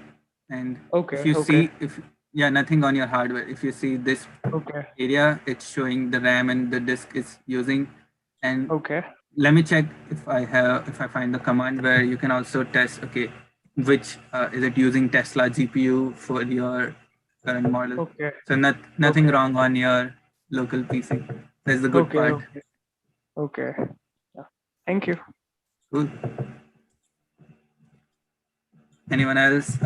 And if Okay. you Okay. see, if yeah, nothing on your hardware. If you see this Okay. area, it's showing the RAM and the disk is using. And Okay. let me check if I find the command where you can also test, okay, which is it using Tesla GPU for your current model. Okay. So nothing Okay. wrong on your local PC. That's the good Okay. part. Okay. Okay. Yeah. Thank you. Cool. Anyone else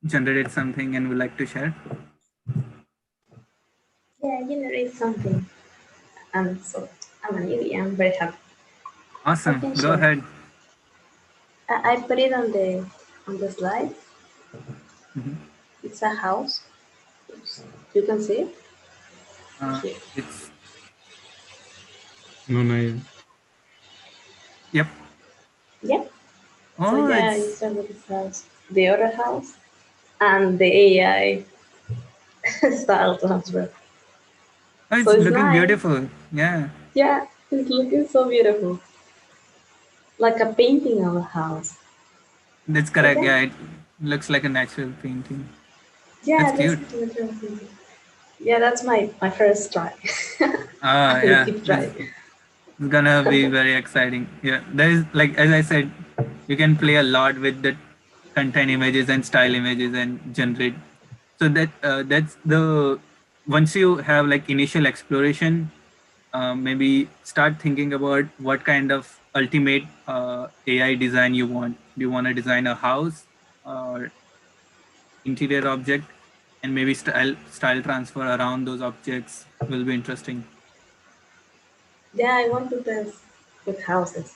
generated something and would like to share? Yeah, generate something. So I'm a newbie. I'm very happy. I Awesome. can Go share. ahead. I put it on the slide. Mhm. It's a house. Oops. You can see it Uh, here. it's No, not yet. yep. Yeah. So Oh, yeah, it's it's somebody's house. The other house and the AI style transfer. oh, So it's it's looking nice. beautiful. Yeah, Yeah, it's looking so beautiful. Like a painting of a house. that's So correct. yeah. Yeah, it looks like a natural painting. That's Yeah, that's cute. literally. Yeah, that's my first try. Ah, I will yeah, keep that's trying. it's gonna be very exciting. Yeah, there is like as I said, you can play a lot with the content images and style images and generate. So that's the once you have like initial exploration, maybe start thinking about what kind of ultimate AI design you want. Do you want to design a house or interior object, and maybe style transfer around those objects will be interesting. Yeah, I want to test with houses.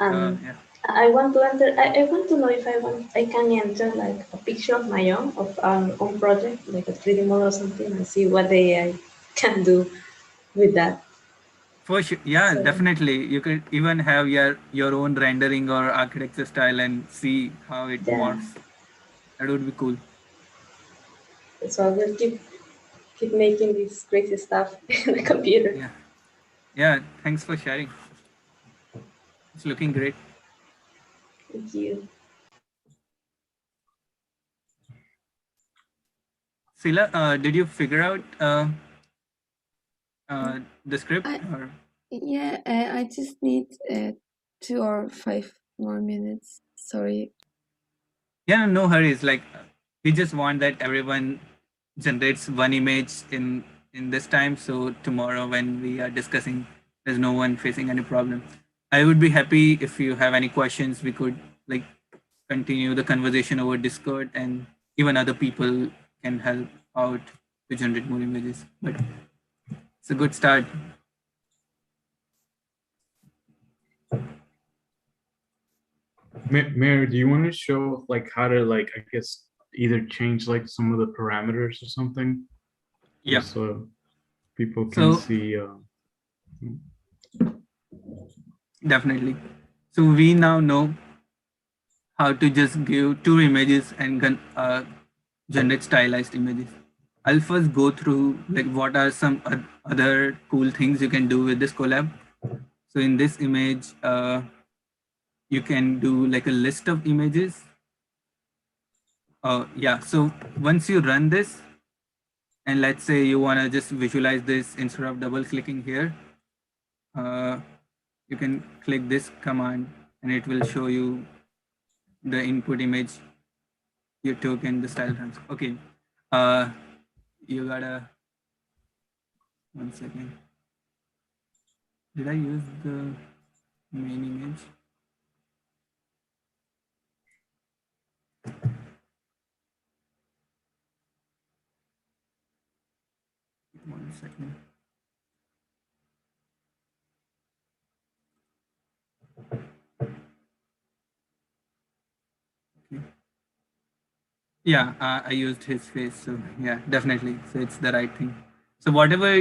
Yeah. I want to enter. I want to know if I can enter like a picture of my own of our own project, like a 3D model or something, and see what the AI can do with that. For sure, yeah, So definitely. You could even have your own rendering or architecture style and see how it yeah, morphs. That would be cool. so I will keep making this crazy stuff in the computer. Yeah, yeah. Thanks for sharing. It's looking great. Thank you. Sila, did you figure out the script I or? yeah, I just need 2 or 5 more minutes. Sorry. Yeah, no hurries. Like we just want that everyone generates one image in this time. So tomorrow when we are discussing, there's no one facing any problem. I would be happy if you have any questions. We could like continue the conversation over Discord, and even other people can help out to generate more images. But it's a good start. Mayor, do you want to show like how to like I guess either change like some of the parameters or something, Yeah. just so people can So see? definitely. So we now know how to just give two images and generate stylized images. I'll first go through like what are some other cool things you can do with this collab. So in this image, you can do like a list of images. Yeah, so once you run this, and let's say you want to just visualize this instead of double clicking here, uh, you can click this command and it will show you the input image you took and the style trans. Okay, uh, you gotta, 1 second. Did I use the main image? 1 second. Okay. Yeah, I used his face, so yeah, definitely. So it's the right thing. So whatever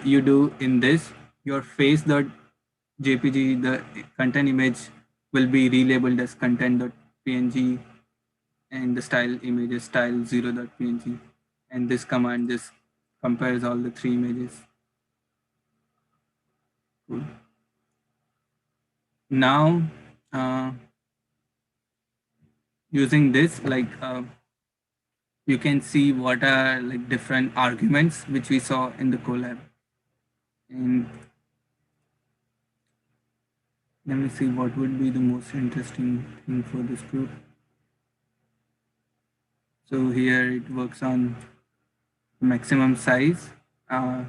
you do in this, your face.jpg, the content image will be relabeled as content.png, and the style image is style0.png. And this command just compares all the three images. Cool. Now, using this, like you can see what are like different arguments which we saw in the collab. And let me see what would be the most interesting thing for this group. So here it works on maximum size.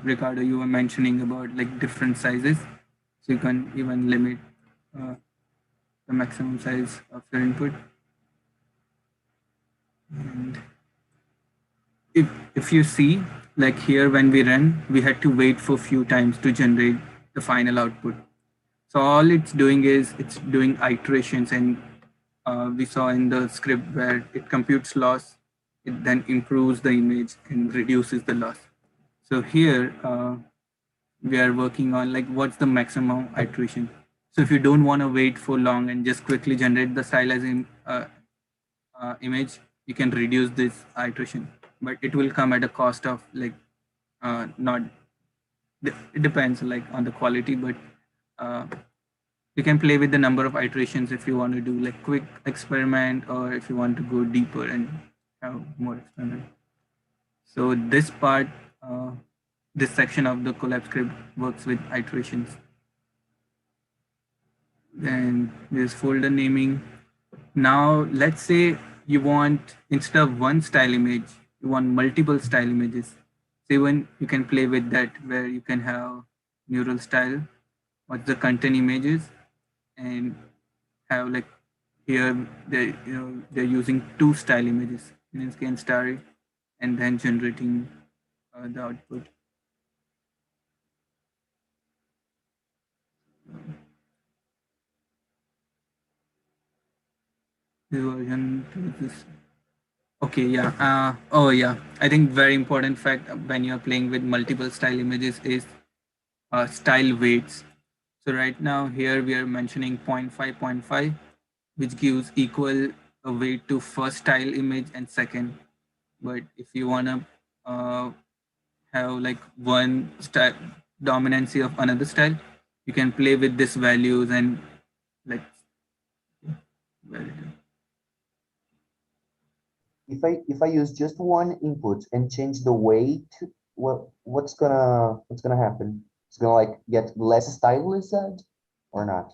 Ricardo, you were mentioning about like different sizes. So you can even limit the maximum size of your input. And if you see, like here when we run, we had to wait for a few times to generate the final output. So all it's doing is it's doing iterations, and we saw in the script where it computes loss, it then improves the image and reduces the loss. So here we are working on like what's the maximum iteration. So if you don't want to wait for long and just quickly generate the stylized image, you can reduce this iteration, but it will come at a cost of like not. It depends like on the quality, but uh, you can play with the number of iterations if you want to do like quick experiment, or if you want to go deeper and have more experiment. So this part, this section of the collab script works with iterations. Then there's folder naming. Now let's say you want, instead of one style image, you want multiple style images. So even you can play with that, where you can have neural style, what's the content images, and have like here they're using two style images, and starry, and then generating the output. The version to this. Okay, yeah. Oh, yeah. I think very important fact when you're playing with multiple style images is style weights. So right now here we are mentioning 0.5, 0.5, which gives equal weight to first style image and second. But if you wanna have like one style dominancy of another style, you can play with these values and like validate. If I use just one input and change the weight, what's gonna happen? It's gonna like get less stylized or not?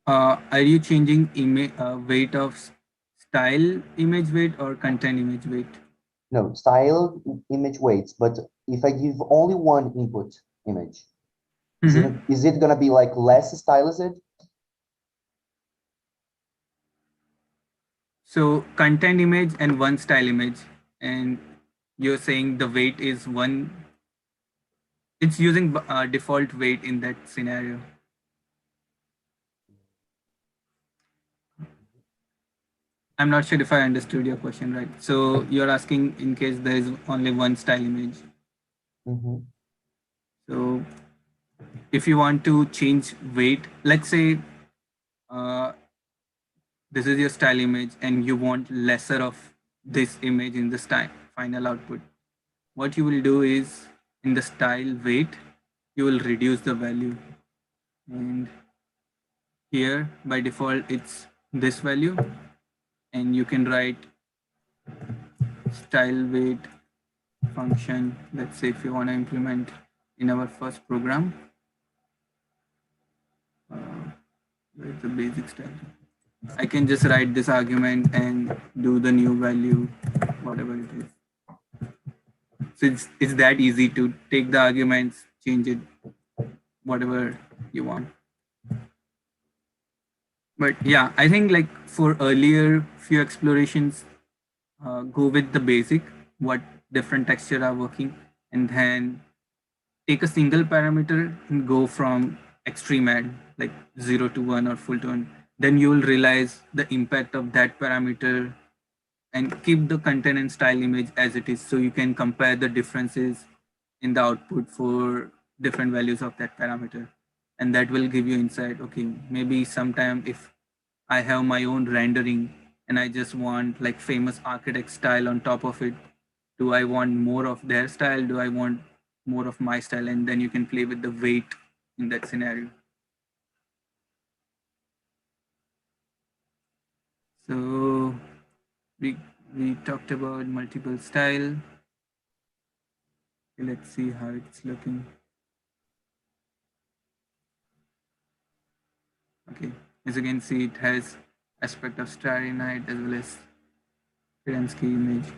Are you changing image weight of style image weight or content image weight? No, style image weights, but if I give only one input image, is it gonna be like less stylized? So content image and one style image, and you're saying the weight is one. It's using default weight in that scenario. I'm not sure if I understood your question right. So you're asking in case there is only one style image. So if you want to change weight, let's say this is your style image and you want lesser of this image in the style final output, what you will do is in the style weight, you will reduce the value. And here by default, it's this value. And you can write style weight function. Let's say if you want to implement in our first program, where's the basic style? I can just write this argument and do the new value, whatever it is. So it's that easy to take the arguments, change it, whatever you want. But yeah, I think like for earlier few explorations, go with the basic, what different texture are working, and then take a single parameter and go from extreme add, like 0 to 1 or full to 1. Then you will realize the impact of that parameter and keep the content and style image as it is. So you can compare the differences in the output for different values of that parameter. And that will give you insight. Okay, maybe sometime if I have my own rendering and I just want like famous architect style on top of it, do I want more of their style? Do I want more of my style? And then you can play with the weight in that scenario. So we talked about multiple style. Okay, let's see how it's looking. Okay, as you can see, it has aspect of Starry Night as well as Kerensky image.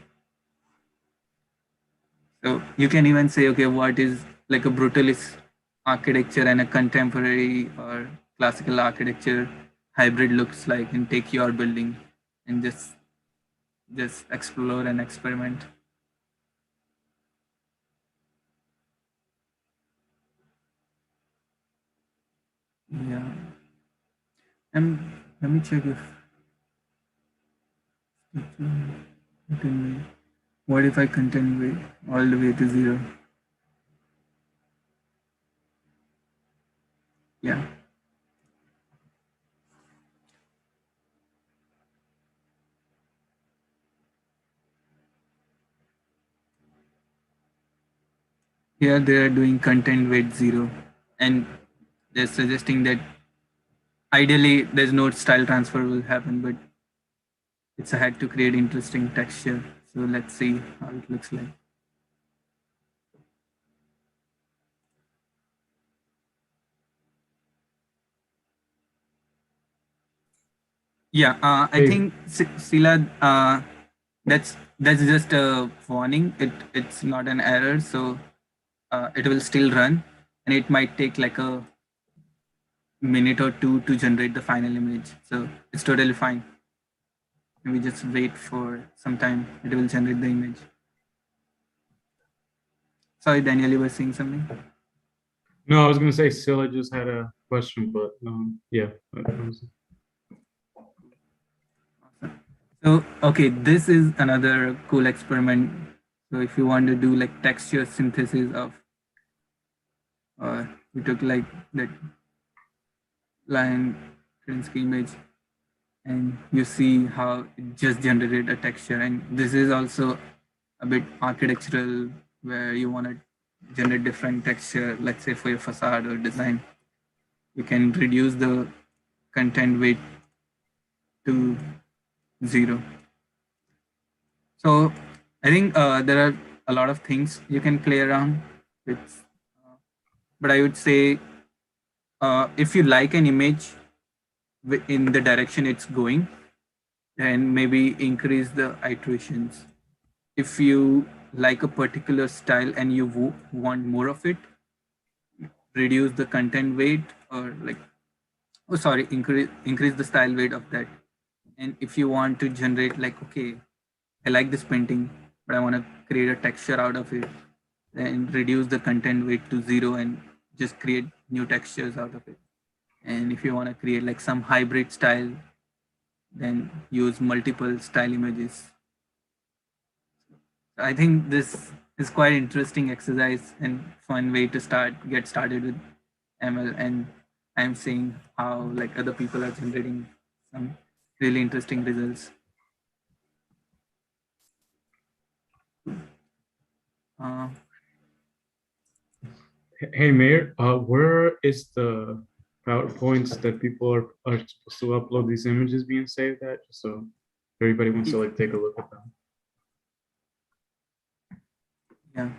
So you can even say, okay, what is like a brutalist architecture and a contemporary or classical architecture hybrid looks like, and take your building and just explore and experiment. Yeah. And let me check if what if I continue all the way to 0? Yeah. Here they are doing content weight 0, and they're suggesting that ideally there's no style transfer will happen, but it's a hack to create interesting texture. So let's see how it looks like. Yeah, I Hey, think Sila, that's just a warning. It's not an error, so it will still run, and it might take like a minute or two to generate the final image. So it's totally fine. And we just wait for some time. It will generate the image. Sorry, Daniel, you were saying something. no, I was gonna say Scylla just had a question, but yeah. So, okay, this is another cool experiment. So if you want to do like texture synthesis of, we took like that lion Krinsky image and you see how it just generated a texture. And this is also a bit architectural where you want to generate different texture, let's say for your facade or design. You can reduce the content weight to 0. So I think there are a lot of things you can play around with, but I would say if you like an image in the direction it's going, then maybe increase the iterations. If you like a particular style and you want more of it, reduce the content weight, or like, oh sorry, increase the style weight of that. And if you want to generate like, okay, I like this painting, but I want to create a texture out of it, then reduce the content weight to 0 and just create new textures out of it. And if you want to create like some hybrid style, then use multiple style images. I think this is quite interesting exercise and fun way to get started with ML. And I'm seeing how like other people are generating some really interesting results. Uh, Hey, Mayor, where is the PowerPoints that people are supposed to upload these images being saved at? Just so everybody wants to like take a look at them. yeah.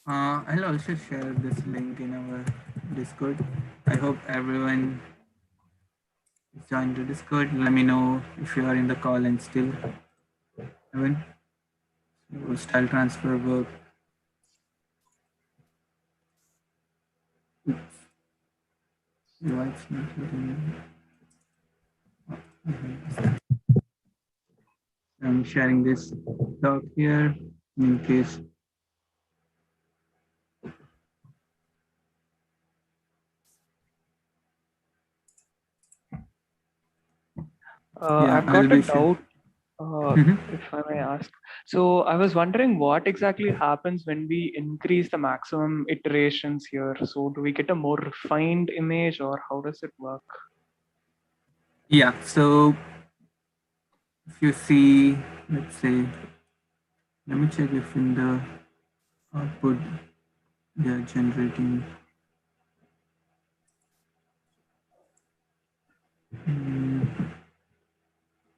I'll also share this link in our Discord. I hope everyone is joined to Discord. Let me know if you are in the call and still haven't. So style transfer work. Oops. Invites not letting me. I'm sharing this doc here in case. Yeah, I've I'll got a be sure. doubt, Mhm. if I may ask. So I was wondering what exactly happens when we increase the maximum iterations here. So do we get a more refined image, or how does it work? Yeah, so if you see, let's say, let me check if in the output they are generating.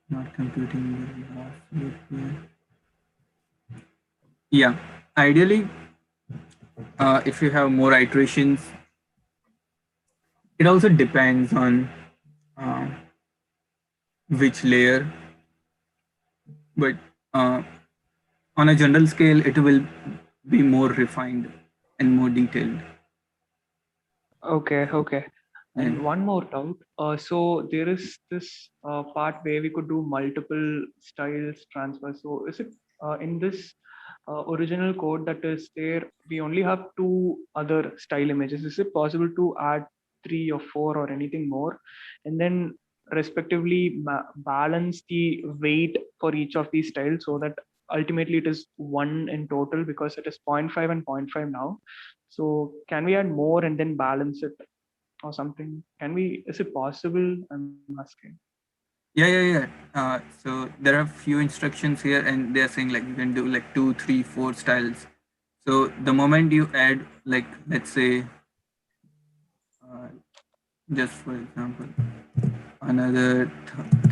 Not computing the last loop here. Yeah, ideally, if you have more iterations, it also depends on uh, which layer, but uh, on a general scale, it will be more refined and more detailed. Okay. Yeah. And one more doubt. So there is this part where we could do multiple styles transfer. So is it in this original code that is there, we only have two other style images? Is it possible to add 3 or 4 or anything more, and then respectively balance the weight for each of these styles so that ultimately it is one in total, because it is 0.5 and 0.5 now? So can we add more and then balance it or something? Can we? Is it possible? I'm asking. Yeah. So there are few instructions here, and they're saying like you can do like 2, 3, 4 styles. So the moment you add, like, let's say, uh, just for example, another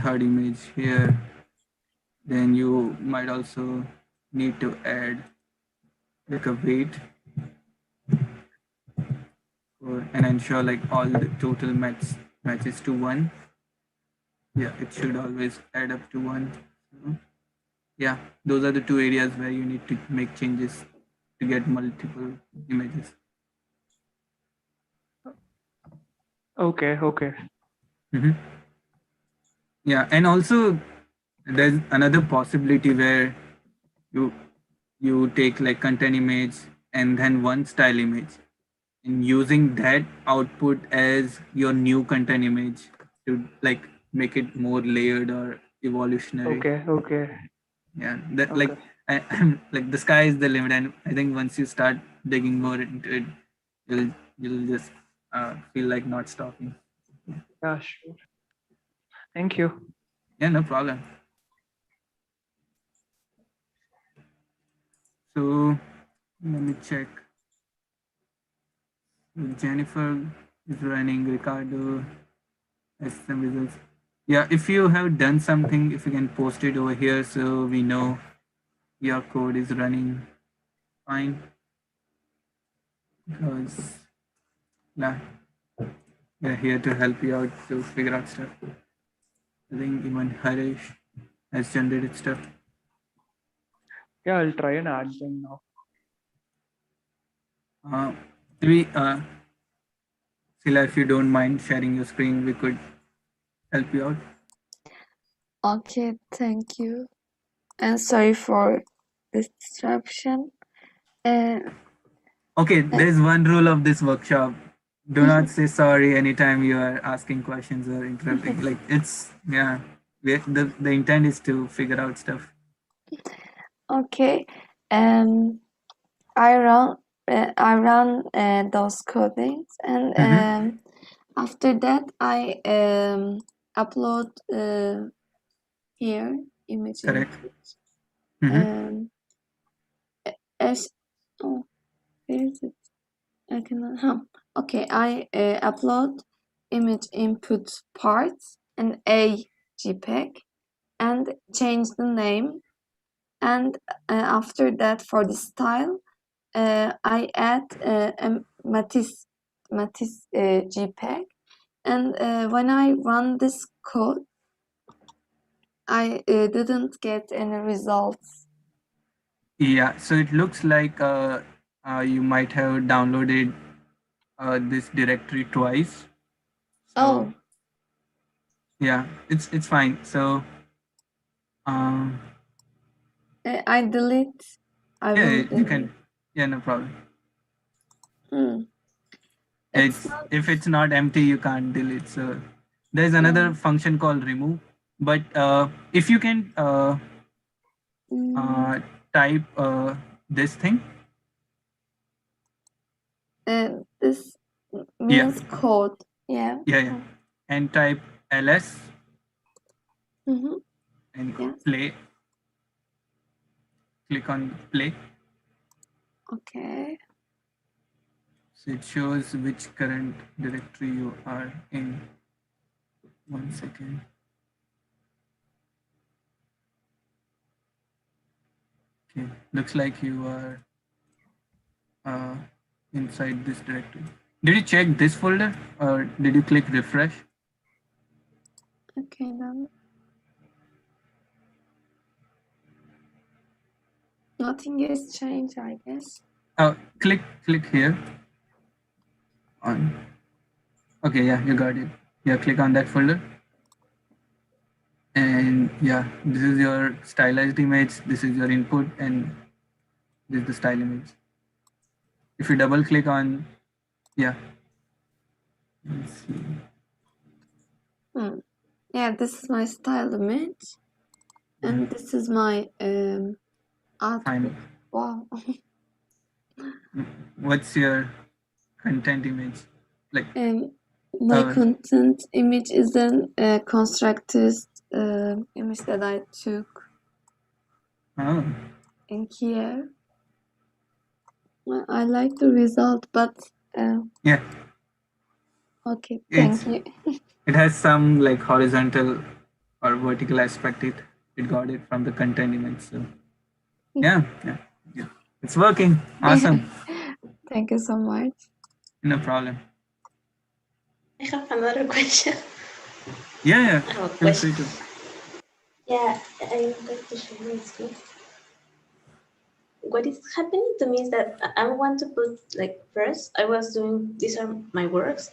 third image here, then you might also need to add like a weight and ensure like all the total matches to 1. Yeah, it should always add up to 1. So, yeah, those are the two areas where you need to make changes to get multiple images. Okay. Mhm. Yeah, and also there's another possibility where you you take like content image and then one style image, and using that output as your new content image to like make it more layered or evolutionary. Okay. Yeah, that like Okay. I'm like the sky is the limit, and I think once you start digging more into it, you'll just feel like not stopping. Yeah, sure. Thank you. Yeah, no problem. So let me check. Jennifer is running. Ricardo has some results. Yeah, if you have done something, if you can post it over here so we know your code is running fine. Because yeah, we're here to help you out to figure out stuff. I think even Harish has generated stuff. Yeah, I'll try and add them now. Uh, maybe Sila, if you don't mind sharing your screen, we could help you out. Okay, thank you. And sorry for this disruption. And Okay, there's one rule of this workshop. Do not say sorry anytime you are asking questions or interrupting. Like it's yeah, the intent is to figure out stuff. okay, I run those codings, and Mhm. After that, I upload here image Correct. input. Mhm. As oh, where is it? I cannot. Okay, I upload image input parts and a JPEG and change the name. And after that, for the style, I add a Matisse JPEG. And when I run this code, I didn't get any results. Yeah, so it looks like you might have downloaded this directory twice. So Oh, yeah, it's fine. So um, I delete. I yeah, will you delete. can. Yeah, no problem. Hmm. It's not. if it's not empty, you can't delete. So there's another function called remove. But if you can Mm, type this thing, this yeah, means code. Yeah. yeah, and type ls Mm-hmm. and Yes. play. Click on play. Okay. So it shows which current directory you are in. 1 second. Okay, looks like you are uh, inside this directory. Did you check this folder or did you click refresh? Okay then. Nothing has changed, I guess. Click here on. Okay, yeah, you got it. Yeah, click on that folder. And yeah, this is your stylized image. This is your input, and this is the style image. If you double click on, yeah, let's see. Yeah, this is my style image, and this is my output. Fine. Wow. What's your content image? Like, My uh, content image is an constructed image that I took oh, in here. Well, I like the result, but yeah, okay, it's thank you. it has some like horizontal or vertical aspect. It got it from the content image. So yeah, it's working. Awesome. Thank you so much. No problem. I have another question. Yeah, I have a feel free question. to. Yeah, I would like to share my screen. What is happening to me is that I want to put, like, first I was doing, these are my works.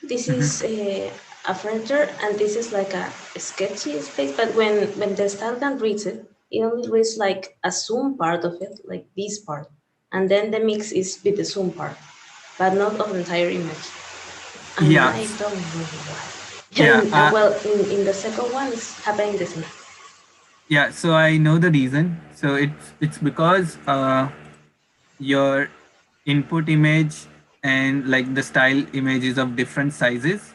This is a furniture, and this is like a sketchy space, but when the style gun reads it, it only reads like a zoom part of it, like this part. And then the mix is with the zoom part, but not of the entire image. And Yeah, I don't know why. yeah, Well, in the second one, it's happening the same. yeah. So I know the reason. So it's because your input image and like the style image is of different sizes.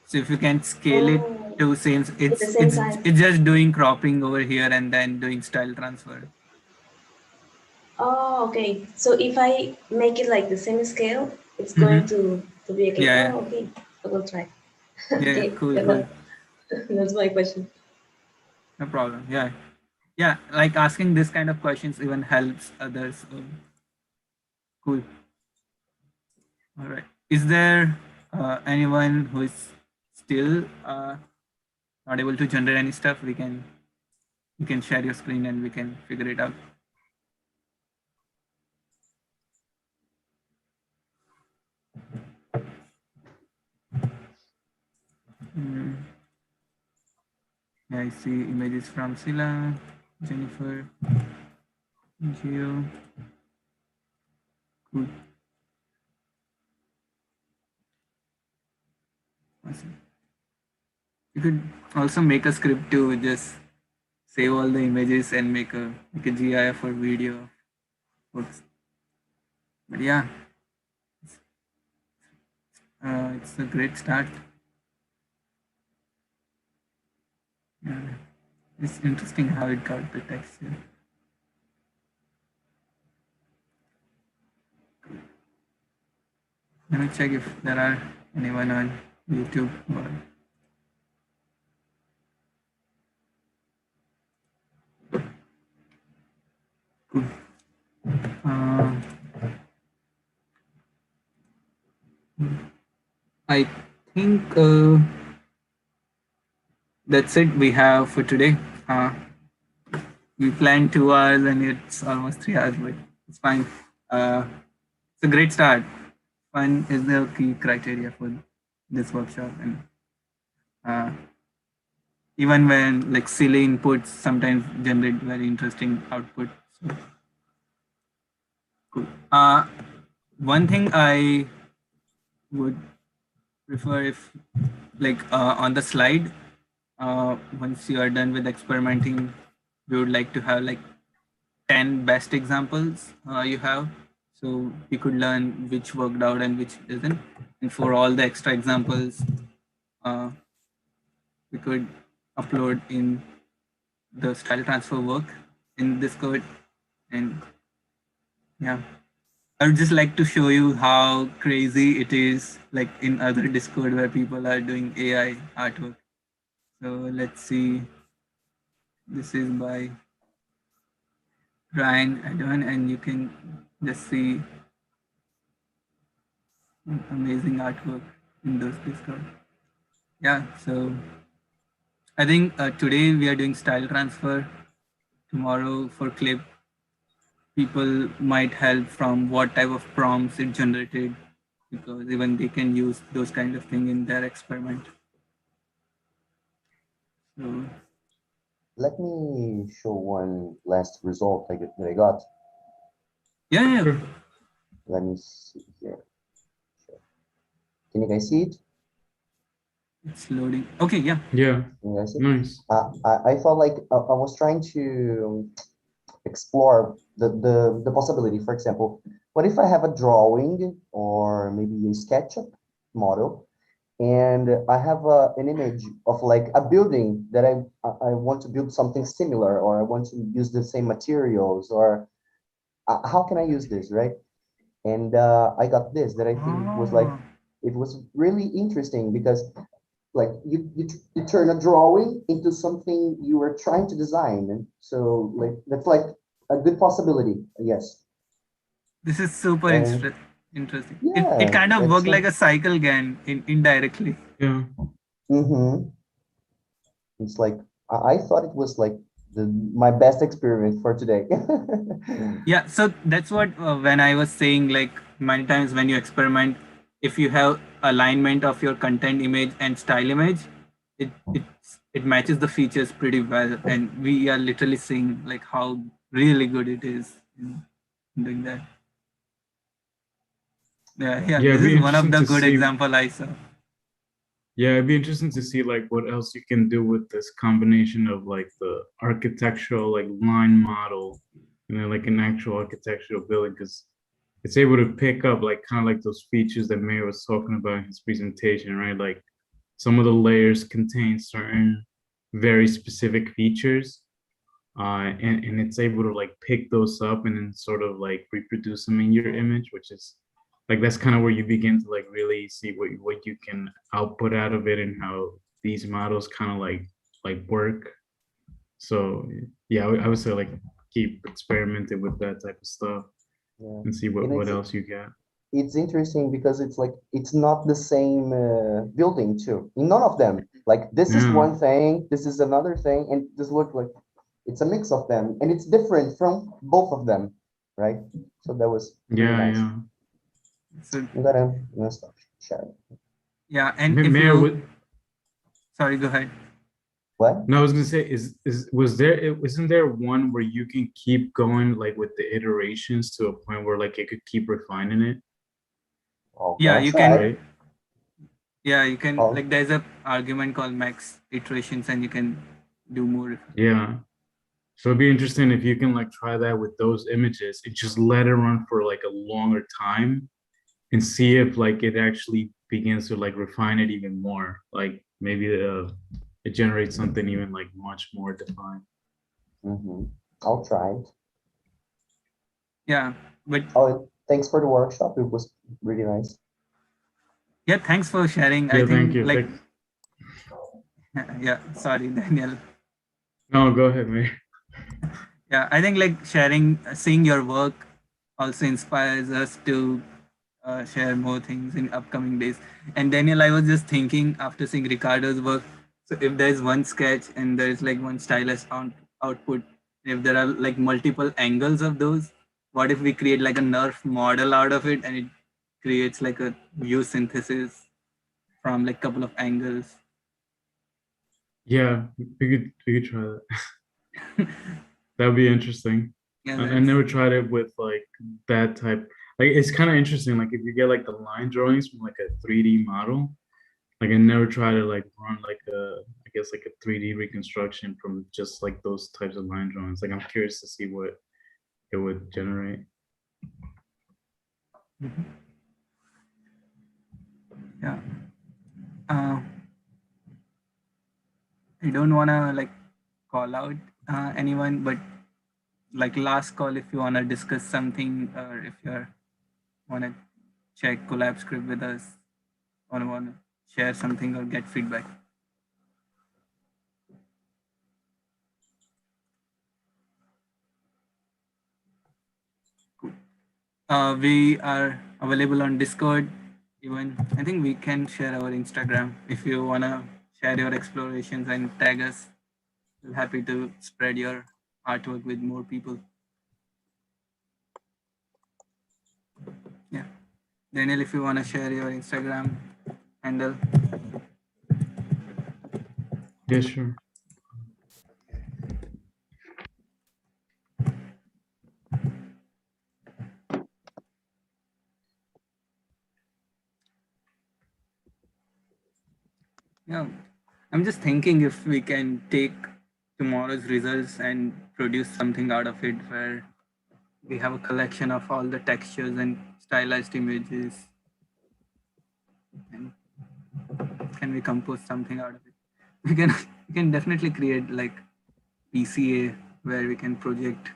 So if you can scale it Oh, to same, with the it's same it's size. it's just doing cropping over here and then doing style transfer. Oh, okay. So if I make it like the same scale, it's going Mm-hmm. to be okay. Yeah, Oh, okay. I will try. yeah, Okay, cool, yeah, cool. that's my question. No problem. Yeah, yeah. Like asking this kind of questions even helps others. Cool. All right. Is there anyone who is still not able to generate any stuff? You can share your screen and we can figure it out. Mm. Yeah, I see images from Sila, Jennifer, Geo. Cool. Awesome. You could also make a script to just save all the images and make a GIF or video. Works. But yeah, it's a great start. Yeah. It's interesting how it got the texture. Let me check if there are anyone on YouTube. Cool. I think that's it we have for today. We planned 2 hours and it's almost 3 hours, but it's fine. It's a great start. Fun is the key criteria for this workshop, and uh, even when like silly inputs sometimes generate very interesting output. So, cool. One thing I would prefer if like on the slide, once you are done with experimenting, we would like to have like 10 best examples you have, so you could learn which worked out and which didn't. And for all the extra examples, we could upload in the style transfer work in this code. And yeah, I would just like to show you how crazy it is, like in other Discord where people are doing AI artwork. So let's see. This is by Ryan Edwin, and you can just see amazing artwork in those Discord. Yeah, so I think today we are doing style transfer. Tomorrow for clip, people might help from what type of prompts it generated, because even they can use those kind of thing in their experiment. So Let me show one last result that I got. yeah, yeah. Let me see here. Can you guys see it? It's loading. Okay, yeah. Yeah, Can you guys see it? nice. I felt like I was trying to explore the possibility. For example, what if I have a drawing or maybe a SketchUp model, and I have an image of like a building that I want to build something similar, or I want to use the same materials, or how can I use this, right? And I got this that I think was like, Oh. it was really interesting because like you turn a drawing into something you were trying to design, and so like that's like a good possibility, yes. This is super And interesting. It yeah, kind of it's worked like a cycle again indirectly. Yeah. mm-hmm. It's like I thought it was like my best experiment for today. Yeah, so that's what when I was saying, like many times when you experiment, if you have alignment of your content image and style image, it matches the features pretty well, and we are literally seeing like how really good it is in doing that. Yeah, Yeah, this it'd be is one of interesting the to good see. example I saw. Yeah, it'd be interesting to see like what else you can do with this combination of like the architectural like line model and then like an actual architectural building, because it's able to pick up like kind of like those features that Mayur was talking about in his presentation, right? Like some of the layers contain certain very specific features, and it's able to like pick those up and then sort of like reproduce them in your image, which is like that's kind of where you begin to like really see what you can output out of it and how these models kind of like work. So yeah, I would say like keep experimenting with that type of stuff Yeah. and see And what else you got. it's interesting because it's like it's not the same building too in none of them. Like this is Yeah, one thing, this is another thing, and this look like it's a mix of them, and it's different from both of them, right? So that was pretty yeah, nice. yeah. So I'm gonna stop sharing. yeah, and if Mayor, you sorry, go ahead. What? no, I was gonna say, isn't there one where you can keep going like with the iterations to a point where like it could keep refining it, Okay, Yeah, I'll you try. can. right? Yeah, you can, Oh, like there's a argument called max iterations, and you can do more. Yeah. So it'd be interesting if you can like try that with those images and just let it run for like a longer time and see if like it actually begins to like refine it even more. Like maybe it generates something even like much more defined. I'll try it. Yeah, but Oh, thanks for the workshop. It was really nice. yeah, thanks for sharing. I Yeah, thank think you. like yeah, sorry, Daniel. No, go ahead, man. Yeah, I think like sharing, seeing your work also inspires us to share more things in upcoming days. And Daniel, I was just thinking after seeing Ricardo's work, so if there's one sketch and there's like one stylus output, if there are like multiple angles of those, what if we create like a Nerf model out of it and it creates like a view synthesis from like couple of angles? Yeah, we could try that. That'd be interesting. Yeah, I never tried it with like that type. Like it's kind of interesting. Like if you get like the line drawings from like a 3D model, like I never try to like run like I guess like a 3D reconstruction from just like those types of line drawings. Like I'm curious to see what it would generate. yeah. Uh, I don't wanna like call out anyone, but like last call if you wanna discuss something or if you wanna check collab script with us or wanna share something or get feedback. We are available on Discord. Even I think we can share our Instagram if you wanna share your explorations and tag us. We're happy to spread your artwork with more people. Yeah, Daniel, if you wanna share your Instagram handle. Yeah, sure. Yeah, I'm just thinking if we can take tomorrow's results and produce something out of it where we have a collection of all the textures and stylized images. And can we compose something out of it? We can definitely create like PCA where we can project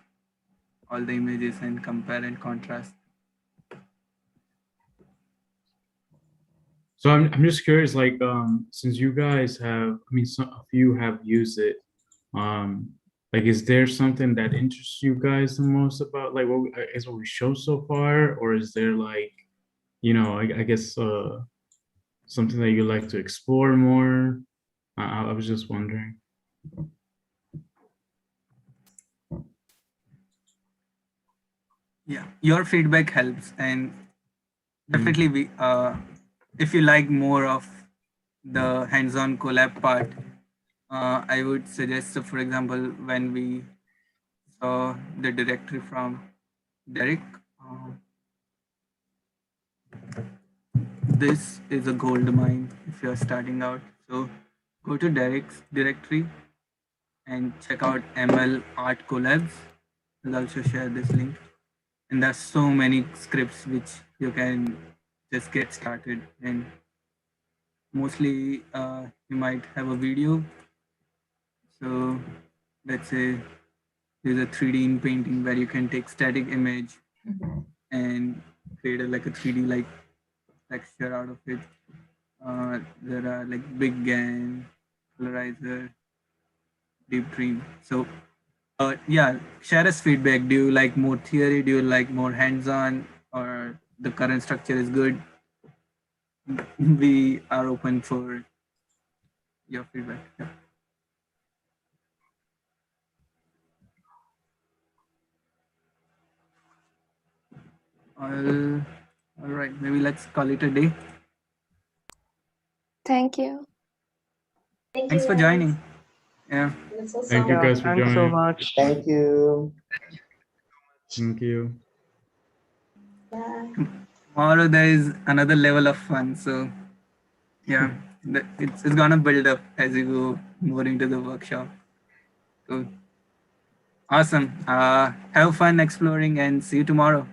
all the images and compare and contrast. So I'm just curious, like since you guys have, I mean, some of you have used it, um, like is there something that interests you guys the most about like what we show so far, or is there like, I guess something that you like to explore more? I was just wondering. Yeah, your feedback helps, and Mm. definitely we if you like more of the hands-on collab part, I would suggest, so for example, when we saw the directory from Derek, this is a gold mine if you're starting out. So go to Derek's directory and check out ML Art Collabs. I'll also share this link. And there's so many scripts which you can just get started. And mostly you might have a video. So let's say there's a 3D in painting where you can take static image and create like a 3D like texture out of it. There are like big GAN, colorizer, deep dream. So yeah, share us feedback. Do you like more theory? Do you like more hands-on? Or the current structure is good? We are open for your feedback. Yeah. All right, maybe let's call it a day. Thank you. Thanks for joining. Yeah. That's awesome. Thank you Yeah, guys for thanks so joining. much. Thank you. Thank you. Bye. Tomorrow there is another level of fun. So yeah, it's gonna build up as you go more into the workshop. So awesome. Have fun exploring and see you tomorrow.